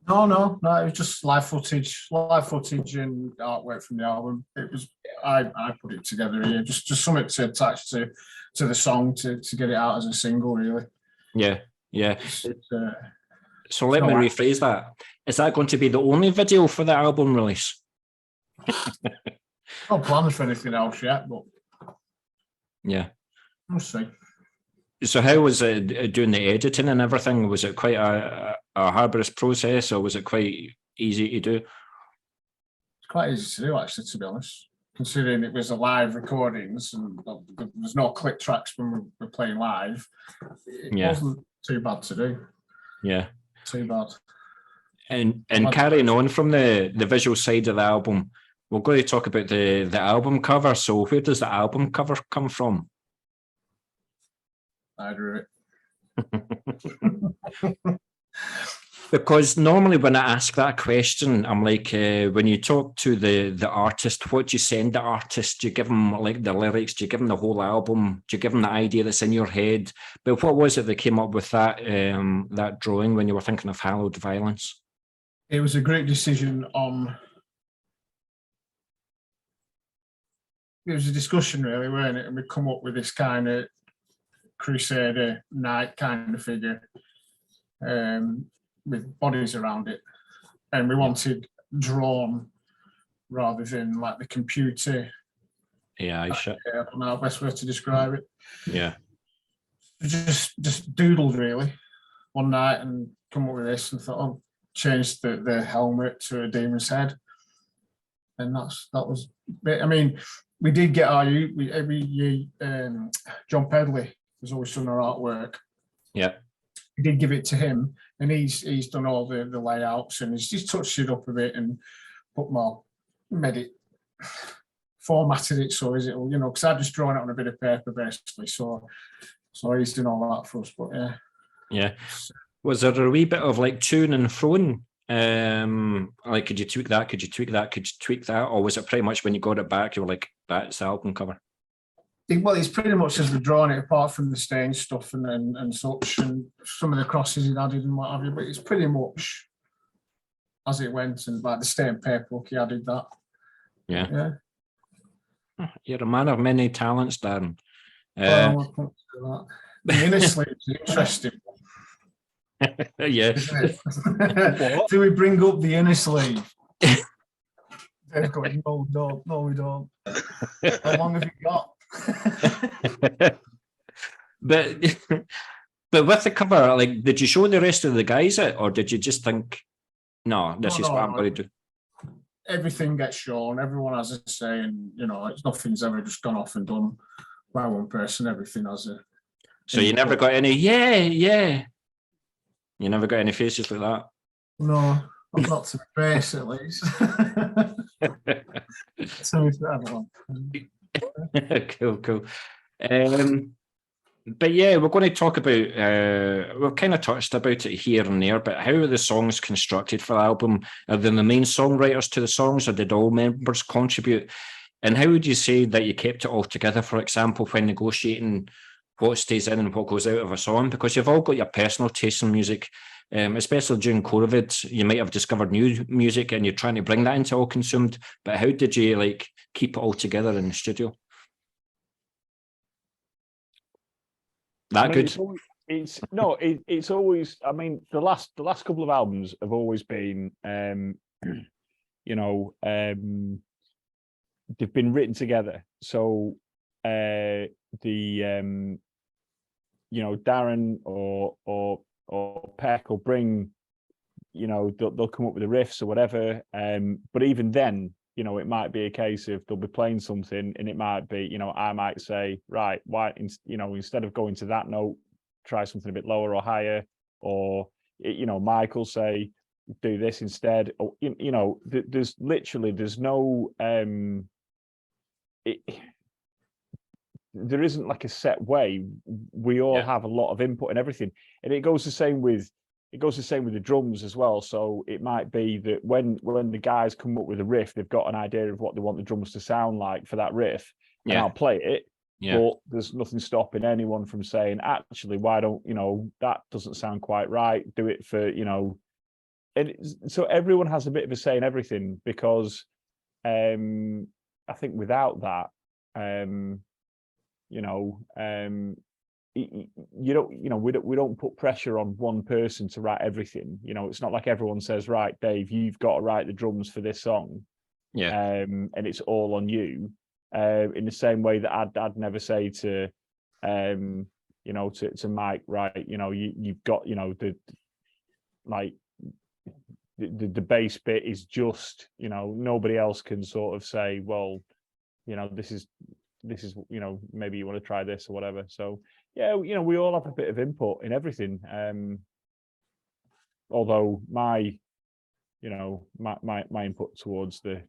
No. It was just live footage and artwork from the album. It was I put it together here, just something to attach to the song to get it out as a single, really. Yeah. So let no me act- rephrase that. Is that going to be the only video for the album release? No plans for anything else yet, but Yeah. we'll see. So how was it doing the editing and everything? Was it quite a harbourous process, or was it quite easy to do? It's quite easy to do, actually, to be honest. Considering it was a live recordings and there's no click tracks when we're playing live, it wasn't too bad to do. Yeah. Too bad. And carrying on from the visual side of the album, we're going to talk about the album cover. So where does the album cover come from? I drew it. Because normally when I ask that question, I'm like, when you talk to the artist, what do you send the artist? Do you give them like the lyrics? Do you give them the whole album? Do you give them the idea that's in your head? But what was it that came up with that that drawing when you were thinking of Hallowed Violence? It was a great decision on. It was a discussion, really, weren't it? And we come up with this kind of Crusader knight kind of figure with bodies around it, and we wanted drawn rather than like the computer. Yeah, I don't know the best way to describe it. Yeah, just doodled really one night and come up with this and thought, oh, change the helmet to a demon's head, and that was. I mean, we did get every year. John Pedley has always done our artwork. Yeah. We did give it to him, and he's done all the layouts, and he's touched it up a bit and made it, formatted it so is it, because I've just drawn it on a bit of paper basically. So he's done all that for us. But yeah. Was there a wee bit of like tune and throwing? Like, could you tweak that? Could you tweak that? Could you tweak that? Or was it pretty much when you got it back, you were like, that's the album cover? Well, it's pretty much as we've drawn it, apart from the stain stuff and such, and some of the crosses he'd added and what have you. But it's pretty much as it went, and like the stain paperwork, he added that. Yeah. You're a man of many talents, Darren. The inner sleep is interesting. Yeah. Do we bring up the inner sleeve? They're going, no, we don't. How long have you got? but with the cover, like, did you show the rest of the guys it, or did you just think, no, this is what I'm going to do? Everything gets shown. Everyone has a say, and nothing's ever just gone off and done by one person. Everything has a. So you never got any, yeah. You never got any faces like that? No, I'm not to face at least. So everyone. Cool. But yeah, we're going to talk about, we've kind of touched about it here and there, but how are the songs constructed for the album? Are they the main songwriters to the songs, or did all members contribute? And how would you say that you kept it all together, for example, when negotiating what stays in and what goes out of a song? Because you've all got your personal taste in music, especially during COVID. You might have discovered new music and you're trying to bring that into All Consumed, but how did you like keep it all together in the studio? Good? It's always, I mean, the last couple of albums have always been, they've been written together. So Darren or Peck will bring, they'll come up with the riffs or whatever. But even then, it might be a case of they'll be playing something and it might be, I might say, right, why, instead of going to that note, try something a bit lower or higher, or, Michael say, do this instead. Or, there's no, there isn't like a set way. We all have a lot of input and everything. And it goes the same with it goes the same with the drums as well. So it might be that when the guys come up with a riff, they've got an idea of what they want the drums to sound like for that riff, and I'll play it. Yeah. But there's nothing stopping anyone from saying, actually, why don't, that doesn't sound quite right. Do it for, and so everyone has a bit of a say in everything, because I think without that, we don't put pressure on one person to write everything. It's not like everyone says, right, Dave, you've got to write the drums for this song. Yeah. And it's all on you. In the same way that I'd never say to Mike, right, you've got, the bass bit is just, nobody else can sort of say, well, this is, maybe you want to try this or whatever. So yeah, we all have a bit of input in everything. Although my input towards the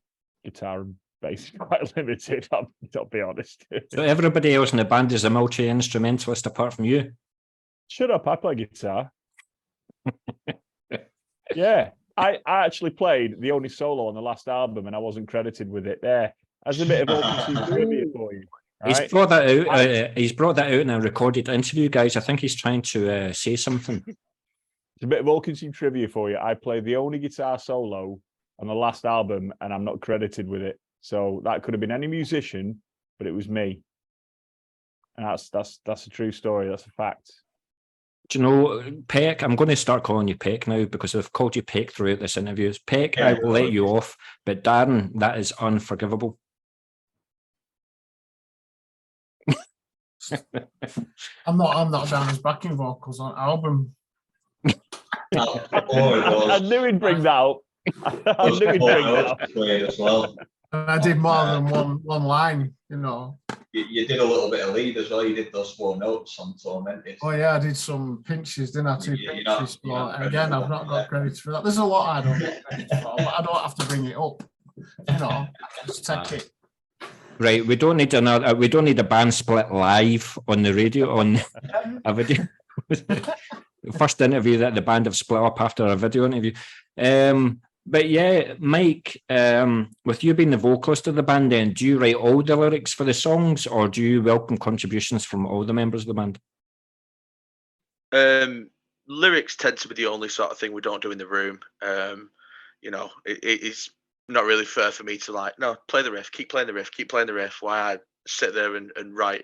guitar and bass is quite limited, I'll be honest. So everybody else in the band is a multi-instrumentalist apart from you? Shut up, I play guitar. Yeah, I actually played the only solo on the last album, and I wasn't credited with it there. As a bit of all-consumed trivia for you. He's right? brought that out. He's brought that out in a recorded interview, guys. I think he's trying to say something. It's a bit of all-consumed trivia for you. I played the only guitar solo on the last album, and I'm not credited with it. So that could have been any musician, but it was me. And that's a true story. That's a fact. Do you know, Peck? I'm going to start calling you Peck now, because I've called you Peck throughout this interview. Peck, I will let you off, but Darren, that is unforgivable. I'm not down as backing vocals on album. I knew he'd bring that up. I knew he'd bring that up. As well. And I did more than one line, You did a little bit of lead as well. You did those 4 notes on Tormented. Oh yeah, I did some pinches, didn't I? 2 pinches. Again, I've not got credit for that. There's a lot I don't get credit for, but I don't have to bring it up. Just take it. Right, we don't need a band split live on the radio on a video. First interview that the band have split up after a video interview. But yeah, Mike, with you being the vocalist of the band, then do you write all the lyrics for the songs, or do you welcome contributions from all the members of the band? Lyrics tend to be the only sort of thing we don't do in the room. It's not really fair for me to no, play the riff, keep playing the riff, while I sit there and write.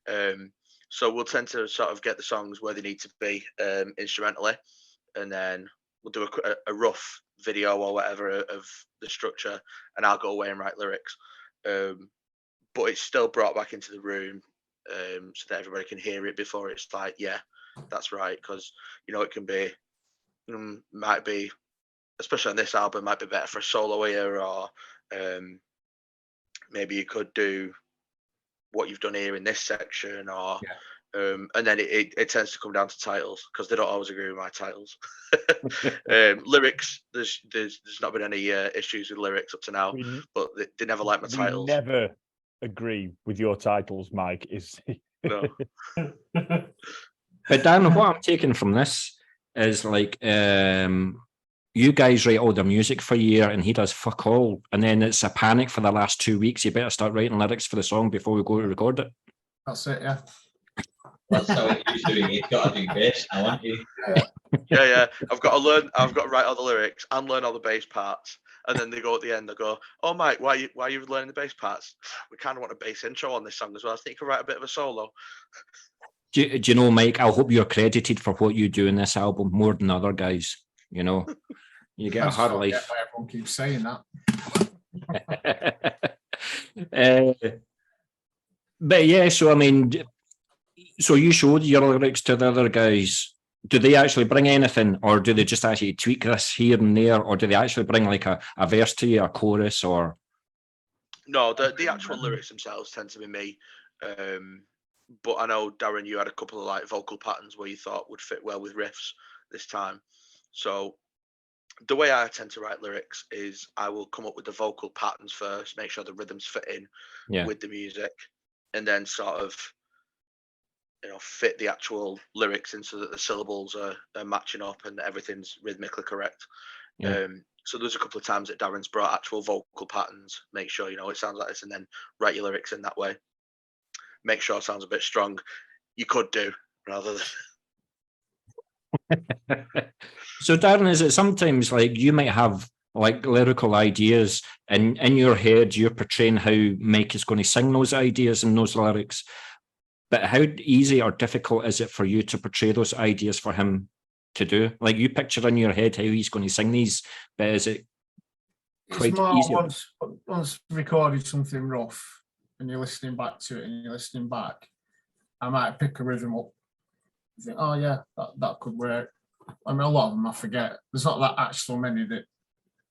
So we'll tend to sort of get the songs where they need to be instrumentally, and then we'll do a rough video or whatever of the structure, and I'll go away and write lyrics. But it's still brought back into the room so that everybody can hear it before it's yeah, that's right, because it can be might be, especially on this album, might be better for a solo here, or maybe you could do what you've done here in this section, or and then it tends to come down to titles, because they don't always agree with my titles. Lyrics, there's not been any issues with lyrics up to now, but they never like my titles. Never agree with your titles, Mike. No. But Dan, what I'm taking from this is you guys write all the music for a year and he does fuck all, and then it's a panic for the last 2 weeks. You better start writing lyrics for the song before we go to record it. That's it, yeah. That's how it used to be. You've got to do bass now, haven't you? Yeah. I've got to write all the lyrics and learn all the bass parts. And then they go at the end, they go, "Oh, Mike, why are you learning the bass parts? We kind of want a bass intro on this song as well. I think you could write a bit of a solo." Do you know, Mike, I hope you're credited for what you do in this album more than other guys. You get a hard life. Why everyone keeps saying that. But yeah, so I mean, so you showed your lyrics to the other guys. Do they actually bring anything, or do they just actually tweak this here and there, or do they actually bring a verse to you, a chorus, or? No, the actual lyrics themselves tend to be me. But I know, Darren, you had a couple of vocal patterns where you thought would fit well with riffs this time. So the way I tend to write lyrics is I will come up with the vocal patterns first, make sure the rhythms fit in with the music, and then sort of fit the actual lyrics in so that the syllables are matching up and everything's rhythmically correct. Yeah. So there's a couple of times that Darren's brought actual vocal patterns, make sure it sounds like this, and then write your lyrics in that way. Make sure it sounds a bit strong. You could do rather than. So Darren, is it sometimes like you might have like lyrical ideas and in your head you're portraying how Mike is going to sing those ideas and those lyrics, but how easy or difficult is it for you to portray those ideas for him to do? Like you picture in your head how he's going to sing these, but is it quite easy? Once recorded something rough and you're listening back to it and you're listening back, I might pick a rhythm up and think, oh yeah, that could work. I mean, a lot of them I forget. There's not that actual many that,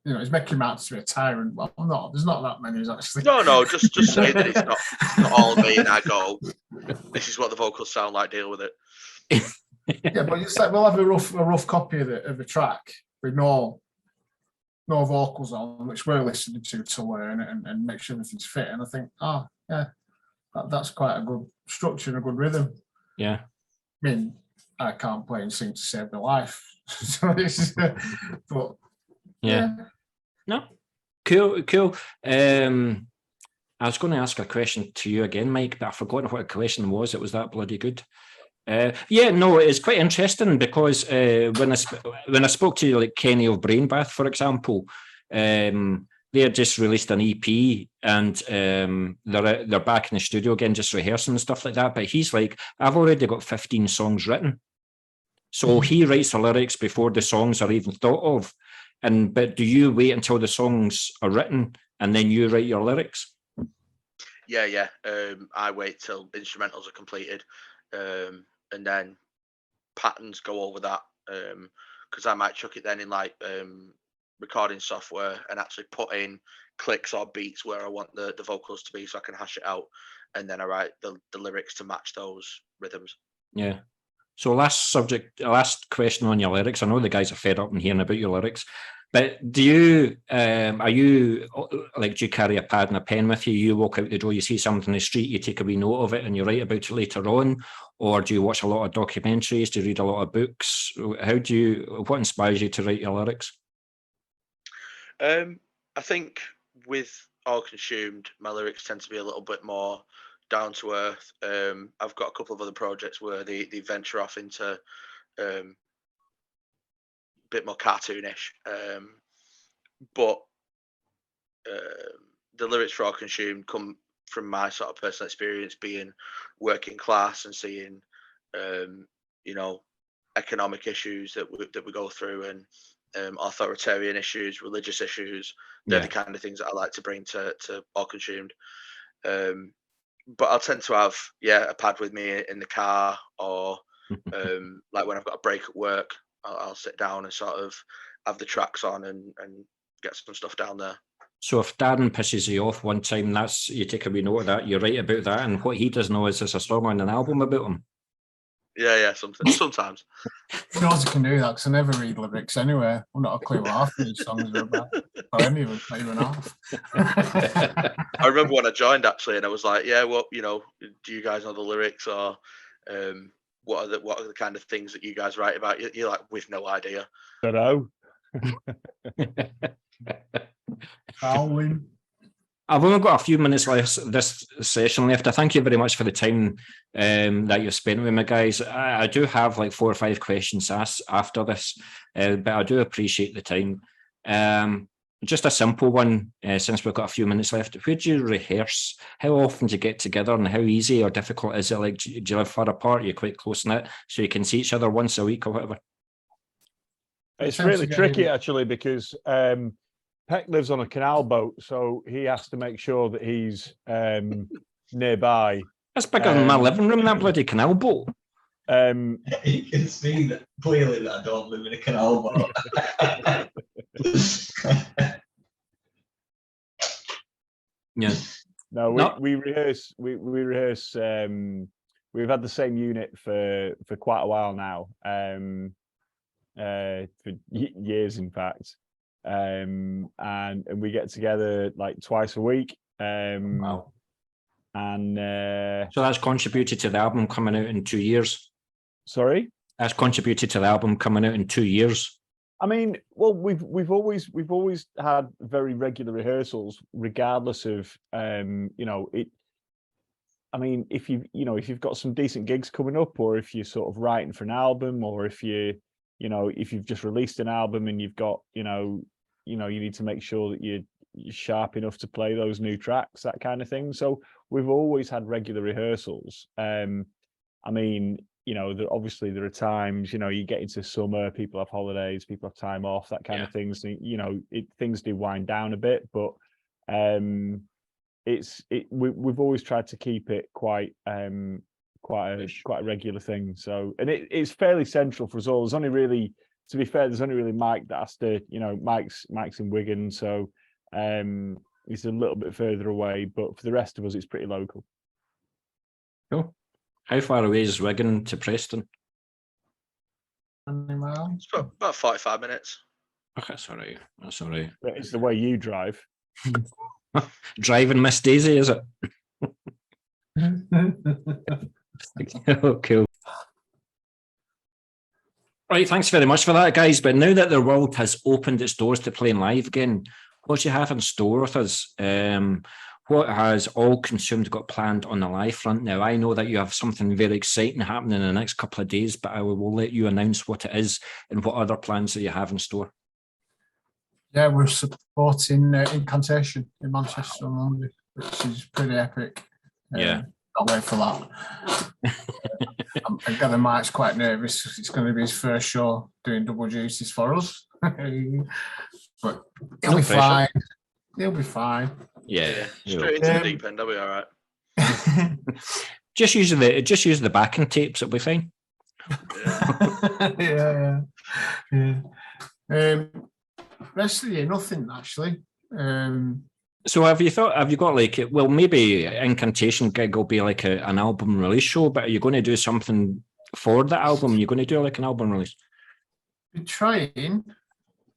it's making him out to be a tyrant. Well, no, there's not that many actually. No, just say that it's not all me and I go, this is what the vocals sound like, deal with it. Yeah, but it's like we'll have a rough copy of a track with no vocals on, which we're listening to learn and make sure everything's fit. And I think, that's quite a good structure and a good rhythm. Yeah. I mean, I can't play and sing to save my life. So it's, but yeah. No. Cool. I was going to ask a question to you again, Mike, but I've forgotten what the question was. It was that bloody good. It's quite interesting because when I spoke to like Kenny of Brainbath, for example, they had just released an EP and they're back in the studio again, just rehearsing and stuff like that. But he's like, I've already got 15 songs written. So he writes the lyrics before the songs are even thought of. But do you wait until the songs are written and then you write your lyrics? Yeah. I wait till instrumentals are completed. And then patterns go over that, because I might chuck it then in like recording software and actually put in clicks or beats where I want the vocals to be so I can hash it out, and then I write the lyrics to match those rhythms. Yeah. So last question on your lyrics. I know the guys are fed up in hearing about your lyrics, but do you do you carry a pad and a pen with you? You walk out the door, you see something in the street, you take a wee note of it and you write about it later on? Or do you watch a lot of documentaries? Do you read a lot of books? What inspires you to write your lyrics? I think with All Consumed, my lyrics tend to be a little bit more down to earth. I've got a couple of other projects where they venture off into a bit more cartoonish. But the lyrics for All Consumed come from my sort of personal experience being working class and seeing, economic issues that we go through and authoritarian issues, religious issues. They're the kind of things that I like to bring to All Consumed. But I'll tend to have a pad with me in the car, or like when I've got a break at work, I'll sit down and sort of have the tracks on and get some stuff down there. So if Darren pisses you off one time, you take a wee note of that, you write about that, and what he doesn't know is there's a song on an album about him. Yeah, sometimes. He knows I can do that because I never read lyrics anyway. I'm not a clue what half of these songs are about. Or any of them, not even half. I remember when I joined actually, and I was like, do you guys know the lyrics, or what are the kind of things that you guys write about? You're like, we've no idea. Don't know. Howling. I've only got a few minutes left this session left. I thank you very much for the time that you've spent with me, guys. I do have like 4 or 5 questions asked after this, but I do appreciate the time. Just a simple one, since we've got a few minutes left. Where do you rehearse? How often do you get together, and how easy or difficult is it? Like, do you live far apart? You're quite close knit, so you can see each other once a week or whatever? It's really tricky actually, because Peck lives on a canal boat, so he has to make sure that he's nearby. That's bigger than my living room, that bloody canal boat. You can see that clearly that I don't live in a canal boat. Yeah. No, we rehearse. We rehearse. We've had the same unit for quite a while now. For years, in fact. And we get together like twice a week. Wow. and So that's contributed to the album coming out in 2 years. sorry. That's contributed to the album coming out in 2 years. I mean, well, we've always had very regular rehearsals, regardless of it. I mean, if you've got some decent gigs coming up, or if you're sort of writing for an album, or if if you've just released an album and you've got you need to make sure that you're sharp enough to play those new tracks, that kind of thing. So we've always had regular rehearsals. I mean, obviously there are times, you get into summer, people have holidays, people have time off, that kind of thing. So, things do wind down a bit, but we've always tried to keep it quite a regular thing. So, and it's fairly central for us all. There's only really, to be fair, there's only really Mike that has to, Mike's in Wigan, so he's a little bit further away, but for the rest of us, it's pretty local. Cool. How far away is Wigan to Preston? 20 miles. It's about 45 minutes. Okay, that's all right. That's all right. But it's the way you drive. Driving Miss Daisy, is it? Oh, cool. Right, thanks very much for that, guys. But now that the world has opened its doors to playing live again, what do you have in store with us? What has All Consumed got planned on the live front now? I know that you have something very exciting happening in the next couple of days, but I will let you announce what it is and what other plans that you have in store. Yeah, we're supporting Incantation in Manchester on Monday, which is pretty epic. Yeah. Can't wait for that. I gather Mike's quite nervous. It's going to be his first show doing double duties for us. But he'll be fine. He'll be fine. Yeah. Straight into the deep end, I'll be all right. Just use the backing tapes, it'll be fine. Yeah. Rest of the year, nothing actually. So have you got like, well, maybe Incantation gig will be like an album release show, but are you going to do something for the album? You're going to do like an album release? Been trying,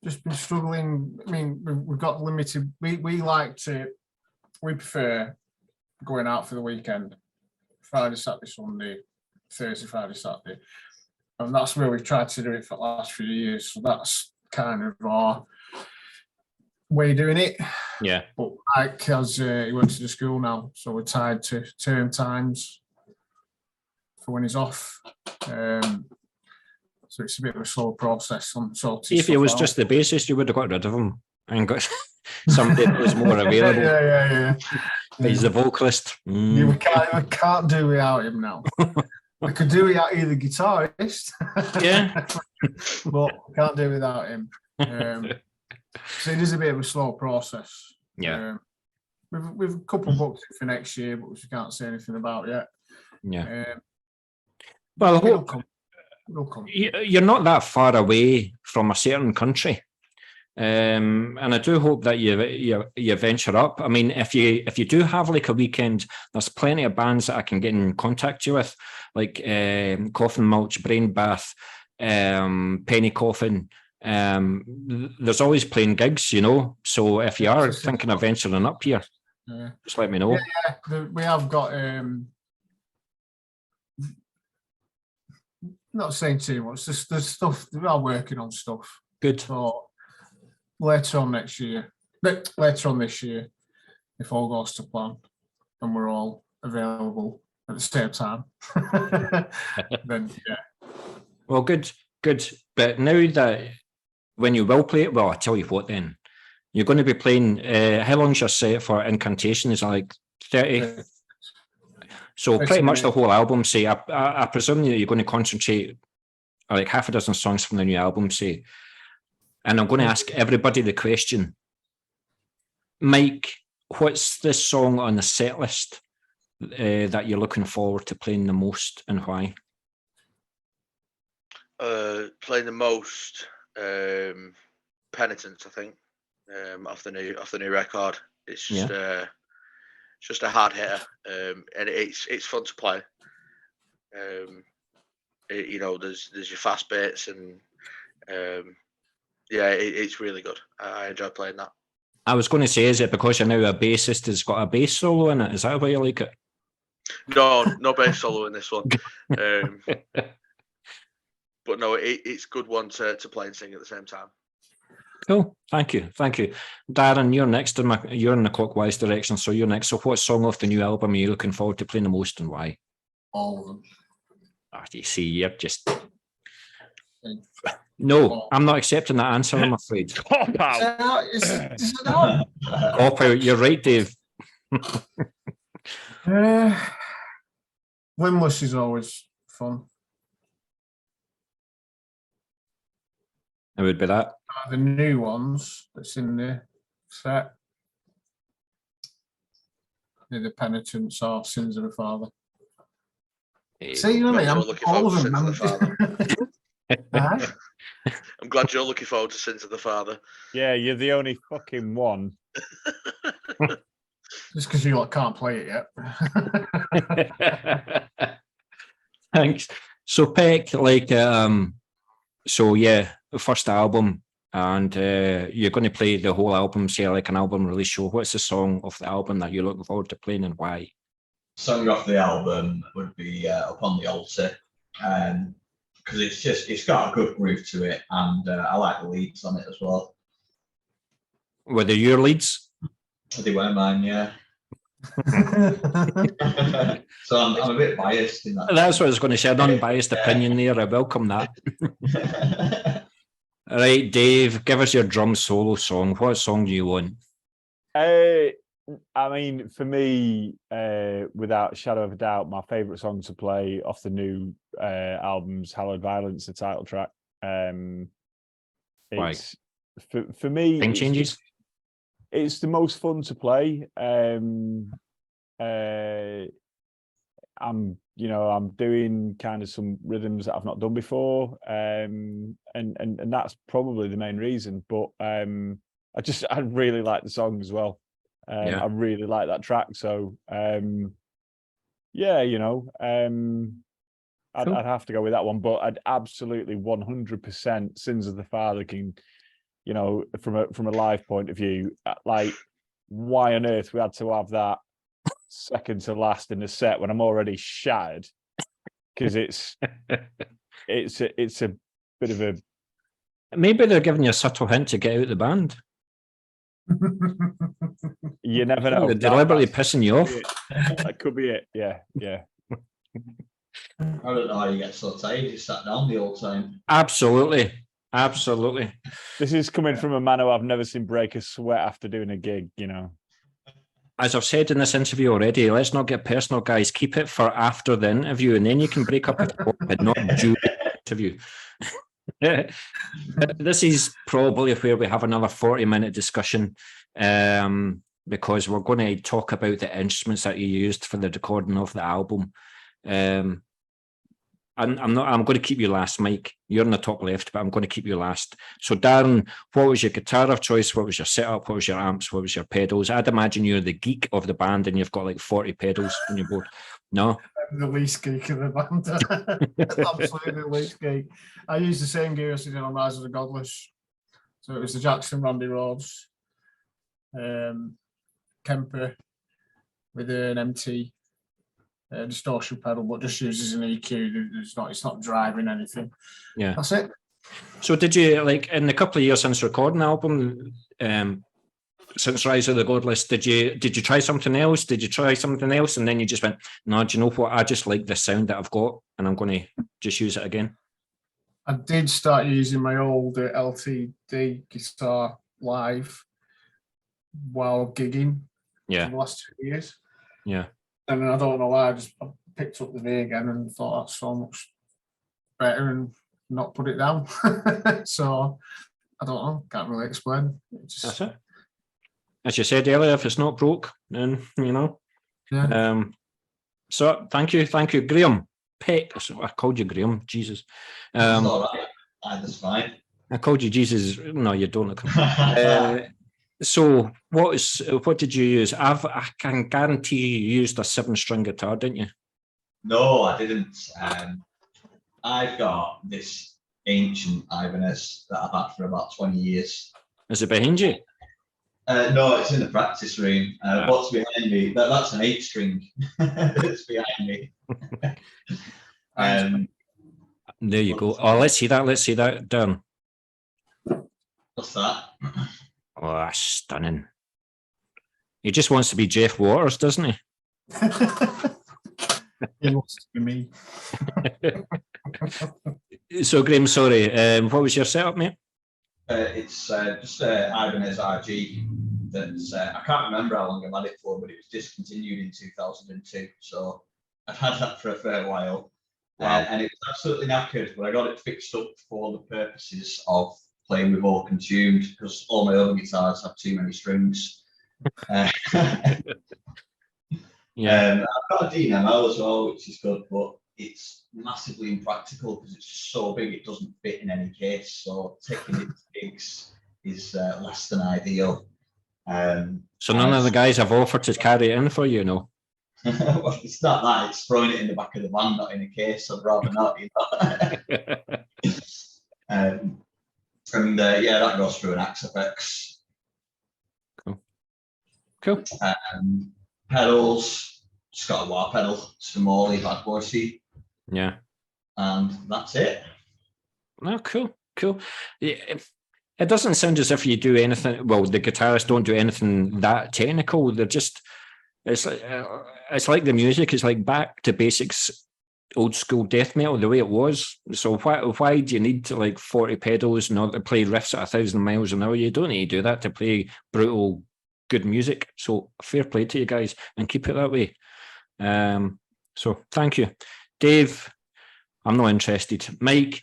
just been struggling. I mean, we've got limited. We prefer going out for the weekend, Friday, Saturday, Sunday, Thursday, Friday, Saturday, and that's where we've tried to do it for the last few years. So that's kind of our way of doing it. Yeah. But Mike has he went to the school now, so we're tied to term times for when he's off. So it's a bit of a slow process on sorting. If he was just the bassist, you would have got rid of him and got somebody that was more available. Yeah. He's the vocalist. Yeah, we can't do without him now. We could do without either guitarist. Yeah. But we can't do without him. So it is a bit of a slow process. Yeah. We've a couple booked for next year, but we can't say anything about yet. Yeah. Well, it'll come. You're not that far away from a certain country, and I do hope that you venture up. I mean, if you do have like a weekend, there's plenty of bands that I can get in contact you with, like Coffin Mulch, Brain Bath, Penny Coffin. There's always playing gigs, so if you are thinking of venturing up here, just let me know. Yeah, we have got not saying too much, there's stuff, we are working on stuff. Good. So later on this year, if all goes to plan and we're all available at the same time, then yeah. Well, good. But now that when you will play it, well, I tell you what then. You're going to be playing, how long's your set for Incantation? Is it like 30? So pretty much the whole album, say, I presume that you're going to concentrate like half a dozen songs from the new album, say. And I'm going to ask everybody the question. Mike, what's the song on the set list that you're looking forward to playing the most and why? Playing the most, Penitence, I think, off the new record. It's just a hard hitter, and it's fun to play. There's your fast bits, and it's really good. I enjoy playing that. I was going to say, is it because you're now a bassist has got a bass solo in it? Is that why you like it? No bass solo in this one. But no, it's a good one to play and sing at the same time. Cool. Thank you. Darren, you're next you're in the clockwise direction, so you're next. So what song off the new album are you looking forward to playing the most and why? All of them. You see, you're just... No, I'm not accepting that answer, I'm afraid. Cop out. Cop out, you're right, Dave. Windless is always fun. It would be that. The new ones that's in the set. The Penitence or Sins of the Father. See, you know what I mean? All of them. I'm glad you're looking forward to Sins of the Father. Yeah, you're the only fucking one. Just because you can't play it yet. Thanks. So Peck, so yeah, the first album, and you're going to play the whole album, say like an album release show. What's the song of the album that you're looking forward to playing and why? Song off the album would be Upon the Altar, because it's got a good groove to it, and I like the leads on it as well. Were they your leads? They were mine, yeah. So I'm a bit biased in that. That's what I was going to say, an unbiased opinion there. I welcome that. All right, Dave, give us your drum solo song. What song do you want? I mean, for me, without a shadow of a doubt, my favourite song to play off the new album's Hallowed Violence, the title track. It's, for me, Thing changes. It's the most fun to play. I'm doing kind of some rhythms that I've not done before, and that's probably the main reason. But I really like the song as well. I really like that track. So I'd have to go with that one. But I'd absolutely 100% Sins of the Father can. From a live point of view, like why on earth we had to have that second to last in the set when I'm already shattered, because it's a bit of a... Maybe they're giving you a subtle hint to get out of the band. You never know. They're deliberately pissing you off. That could be it. Yeah. I don't know how you get so tired. You sat down the whole time. Absolutely. This is coming from a man who I've never seen break a sweat after doing a gig, As I've said in this interview already, let's not get personal, guys. Keep it for after the interview, and then you can break up at not during the interview. This is probably where we have another 40-minute discussion, because we're going to talk about the instruments that you used for the recording of the album. I'm going to keep you last, Mike. You're in the top left, but I'm going to keep you last. So, Darren, what was your guitar of choice? What was your setup? What was your amps? What was your pedals? I'd imagine you're the geek of the band and you've got like 40 pedals on your board. No? I'm the least geek of the band. Absolutely the least geek. I used the same gear as I did on Rise of the Godless. So it was the Jackson Randy Rhodes, Kemper with an MT. Distortion pedal, but just uses an EQ. It's not driving anything. Yeah, that's it. So, did you in the couple of years since recording the album, since Rise of the Godless, did you try something else? Did you try something else, and then you just went, no? Do you know what? I just like the sound that I've got, and I'm going to just use it again. I did start using my old LTD guitar live while gigging. Yeah, in the last 2 years. Yeah. And I don't know why, I picked up the V again and thought that's so much better and not put it down. So, I don't know, can't really explain. That's it. As you said earlier, if it's not broke, then, Yeah. So, thank you. Graham Peck. I called you Graham, Jesus. That's all right. That's fine. I called you Jesus. No, you don't. So, what did you use? I can guarantee you used a 7-string guitar, didn't you? No, I didn't. I've got this ancient Ibanez that I've had for about 20 years. Is it behind you? No, it's in the practice room. What's behind me? That's an 8-string. That's behind me. There you go. Oh, let's see that. Let's see that done. What's that? Oh, that's stunning. He just wants to be Jeff Waters, doesn't he? He wants to be me. So, Graham, sorry, what was your setup, mate? It's just Ibanez RG. That's I can't remember how long I've had it for, but it was discontinued in 2002. So I've had that for a fair while. Wow. And it was absolutely knackered, but I got it fixed up for the purposes of playing with all consumed, because all my other guitars have too many strings. Yeah. I've got a DML as well, which is good, but it's massively impractical because it's just so big it doesn't fit in any case. So taking it to gigs is less than ideal. So none of the guys have offered to carry it in for you, no? Well, it's not that, it's throwing it in the back of the van, not in a case. I'd rather not, you know. Yeah, that goes through an Axifex. Cool. Pedals, just got a wah pedal, just a Morley Bad Boy C. Yeah. And that's it. Oh, cool. Yeah, it doesn't sound as if you do anything. Well, the guitarists don't do anything that technical. They're just, it's like the music is like back to basics, old school death metal, the way it was. So why do you need to like 40 pedals in order to play riffs at 1,000 miles an hour? You don't need to do that to play brutal, good music. So fair play to you guys and keep it that way. So thank you. Dave, I'm not interested. Mike,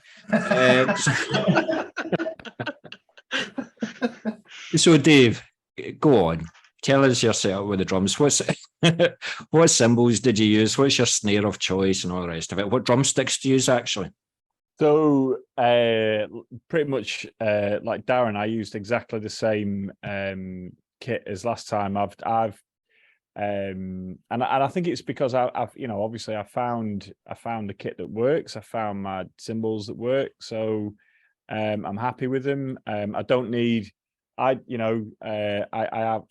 so Dave, go on. Tell us your setup with the drums. What cymbals did you use? What's your snare of choice and all the rest of it? What drumsticks do you use actually? So pretty much like Darren, I used exactly the same kit as last time. And I think it's because I've obviously I found a kit that works. I found my cymbals that work, so I'm happy with them. I don't need. I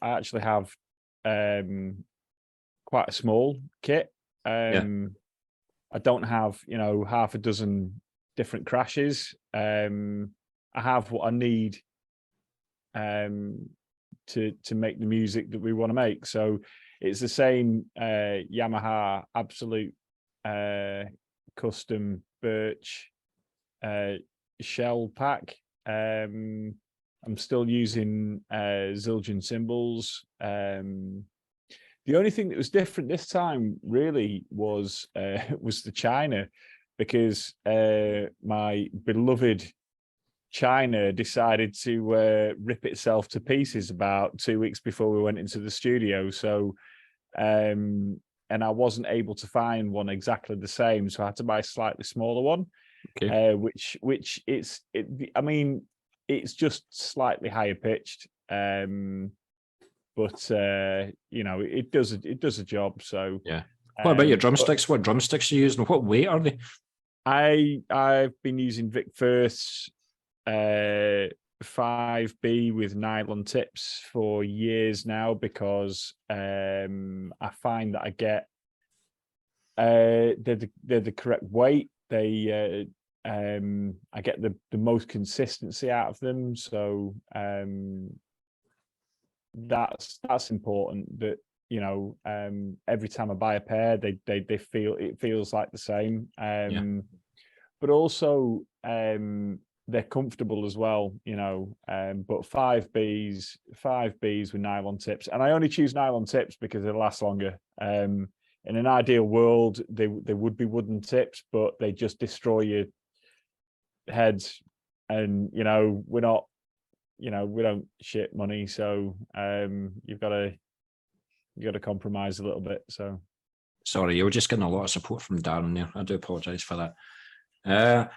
actually have quite a small kit. I don't have half a dozen different crashes. I have what I need to make the music that we want to make. So it's the same Yamaha Absolute custom birch shell pack. I'm still using Zildjian cymbals. The only thing that was different this time really was the China, because my beloved China decided to rip itself to pieces about 2 weeks before we went into the studio. So, and I wasn't able to find one exactly the same, so I had to buy a slightly smaller one. Okay. Which I mean, it's just slightly higher pitched, but it does a job. So yeah. What about your drumsticks? What drumsticks are you using? What weight are they? I've been using Vic Firth's 5B with nylon tips for years now, because I find that I get they're the correct weight. I get the most consistency out of them, so that's important. That every time I buy a pair, it feels like the same. But also they're comfortable as well, but 5Bs with nylon tips, and I only choose nylon tips because they last longer. In an ideal world, they would be wooden tips, but they just destroy your heads. And we're not, we don't shit money, so you've got to compromise a little bit. So sorry, you were just getting a lot of support from Darren there. I do apologize for that.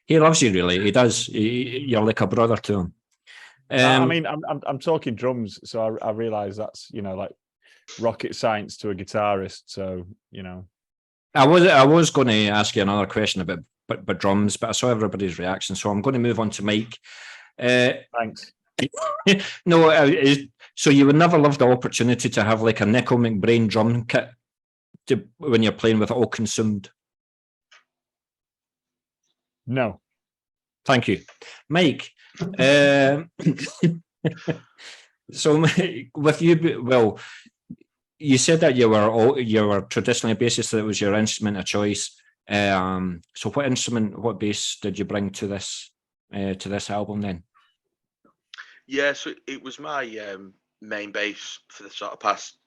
He loves you, really. He does. You're like a brother to him. I mean, I'm talking drums, so I realize that's like rocket science to a guitarist. So I was going to ask you another question about drums, but I saw everybody's reaction, so I'm going to move on to Mike. Thanks. No, so you would never love the opportunity to have like a Nickel McBrain drum kit when you're playing with All Consumed. No. Thank you, Mike. So with you, well, you said that you were traditionally a bassist, that it was your instrument of choice. So what bass did you bring to this album then? Yeah, so it was my main bass for the sort of past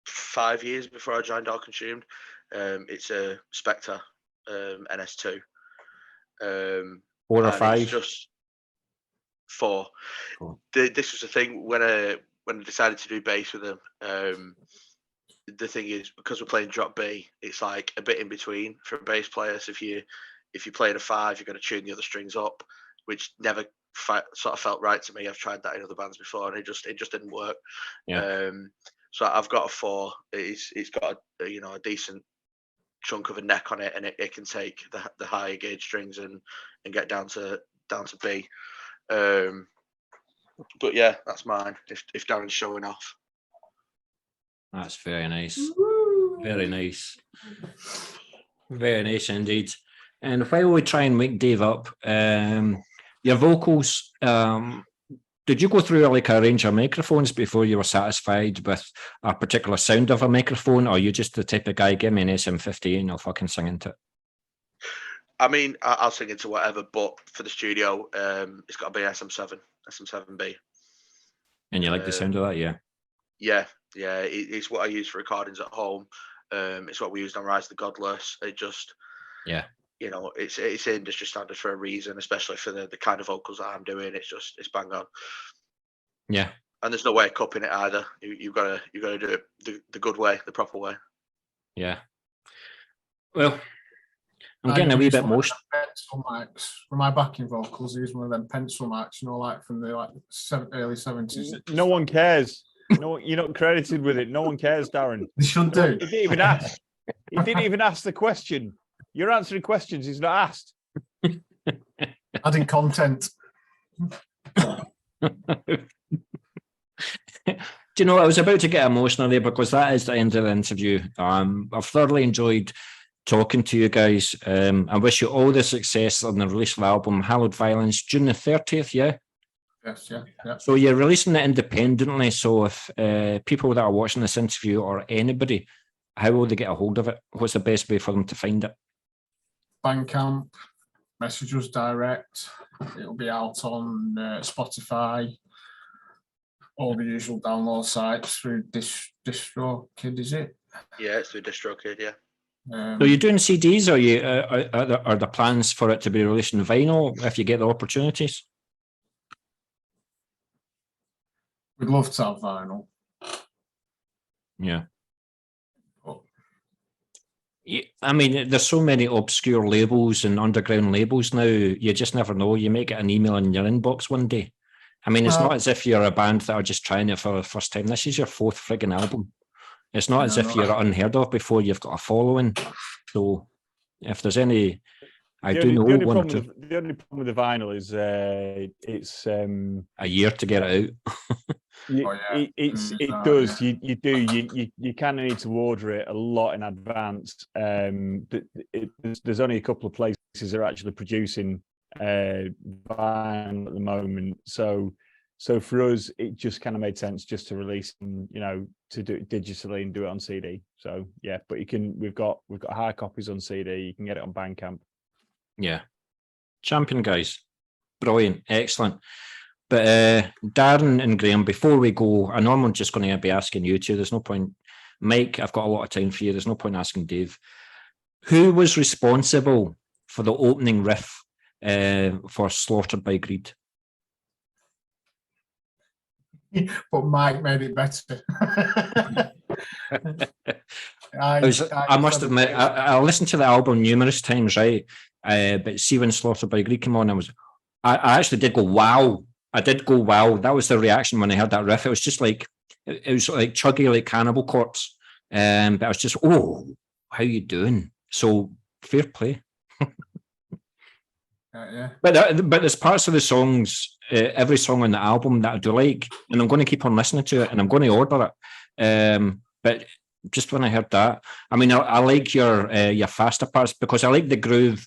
5 years before I joined All Consumed. It's a Spectre NS2. 4 or 5? It's just 4. Cool. This was the thing when I decided to do bass with them. The thing is, because we're playing drop B, it's like a bit in between for a bass player. So if you play in a 5, you're going to tune the other strings up, which never sort of felt right to me. I've tried that in other bands before, and it just didn't work. Yeah. So I've got a 4. It's got a decent chunk of a neck on it, and it can take the higher gauge strings and get down to B. But yeah, that's mine. If Darren's showing off. That's very nice. Very nice. Very nice indeed. And while we try and wake Dave up, your vocals, did you go through like a range of microphones before you were satisfied with a particular sound of a microphone, or are you just the type of guy, give me an SM50 and I'll fucking sing into it? I mean, I'll sing into whatever, but for the studio, it's got to be SM7B. And you like the sound of that, yeah? Yeah. It's what I use for recordings at home. It's what we used on Rise of the Godless. It just, yeah, it's industry standard for a reason, especially for the kind of vocals that I'm doing. It's bang on. Yeah. And there's no way of cupping it either. You've got to do it the good way, the proper way. Yeah. Well, I'm getting a wee bit emotional. Pencil mics for my backing vocals. I use one of them pencil mics, like from the early 70s. No one cares. No, you're not credited with it. No one cares, Darren. They should do. He didn't even ask. He didn't even ask the question. You're answering questions he's not asked. Adding content. Do you know, I was about to get emotional there because that is the end of the interview. I've thoroughly enjoyed talking to you guys. I wish you all the success on the release of the album Hallowed Violence, June the 30th, yeah? Yes, yeah. So you're releasing it independently. So if people that are watching this interview or anybody, how will they get a hold of it? What's the best way for them to find it? Bandcamp, message us direct. It'll be out on Spotify, all the usual download sites through DistroKid, is it? Yeah, it's through DistroKid, yeah. So you're doing CDs, or are the plans for it to be released in vinyl if you get the opportunities? We'd love to have vinyl. Yeah. I mean, there's so many obscure labels and underground labels now. You just never know. You might get an email in your inbox one day. I mean, it's not as if you're a band that are just trying it for the first time. This is your 4th frigging album. It's not as if you're unheard of before. You've got a following. So if there's any... The only problem with the vinyl is it's a year to get it out. It does. You kind of need to order it a lot in advance. There's only a couple of places that are actually producing vinyl at the moment. So for us, it just kind of made sense just to release, to do it digitally and do it on CD. So yeah, but we've got hard copies on CD. You can get it on Bandcamp. Yeah. Champion, guys. Brilliant. Excellent. But Darren and Graham, before we go, I know I'm just going to be asking you two. There's no point. Mike, I've got a lot of time for you. There's no point asking Dave. Who was responsible for the opening riff for Slaughtered by Greed? But Mike made it better. I must admit, I listened to the album numerous times, right? But see, when Slaughtered by Greed came on, I actually did go, wow. I did go, wow. That was the reaction when I heard that riff. It was just like, it was like chuggy, like Cannibal Corpse. But I was just, oh, how you doing? So fair play. Yeah. But there's parts of the songs, every song on the album that I do like, and I'm going to keep on listening to it, and I'm going to order it. But just when I heard that, I mean, I like your faster parts because I like the groove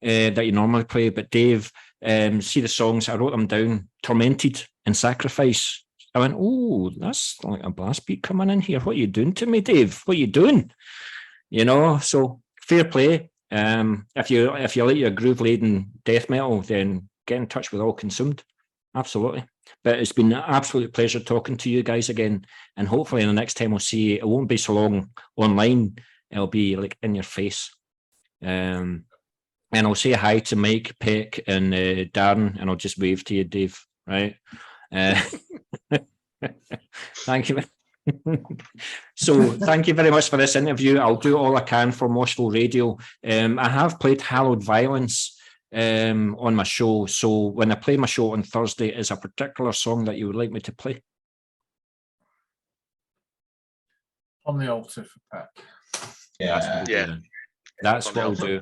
that you normally play. But Dave, see the songs, I wrote them down: Tormented and Sacrifice. I went, oh, that's like a blast beat coming in here. What are you doing to me, Dave? What are you doing? You know, so fair play. If you like your groove laden death metal, then get in touch with All Consumed. Absolutely. But it's been an absolute pleasure talking to you guys again. And hopefully the next time we'll see you, it won't be so long online. It'll be like in your face. And I'll say hi to Mike, Peck, and Darren, and I'll just wave to you, Dave. Right? Thank you. So thank you very much for this interview. I'll do all I can for Moshville Radio. I have played Hallowed Violence on my show. So when I play my show on Thursday, is a particular song that you would like me to play? On the altar for Peck. Yeah. That's what I'll do.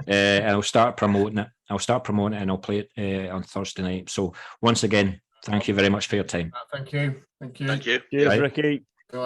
And I'll start promoting it. And I'll play it on Thursday night. So once again, thank you very much for your time. Thank you. Thank you. Cheers, Right. Ricky.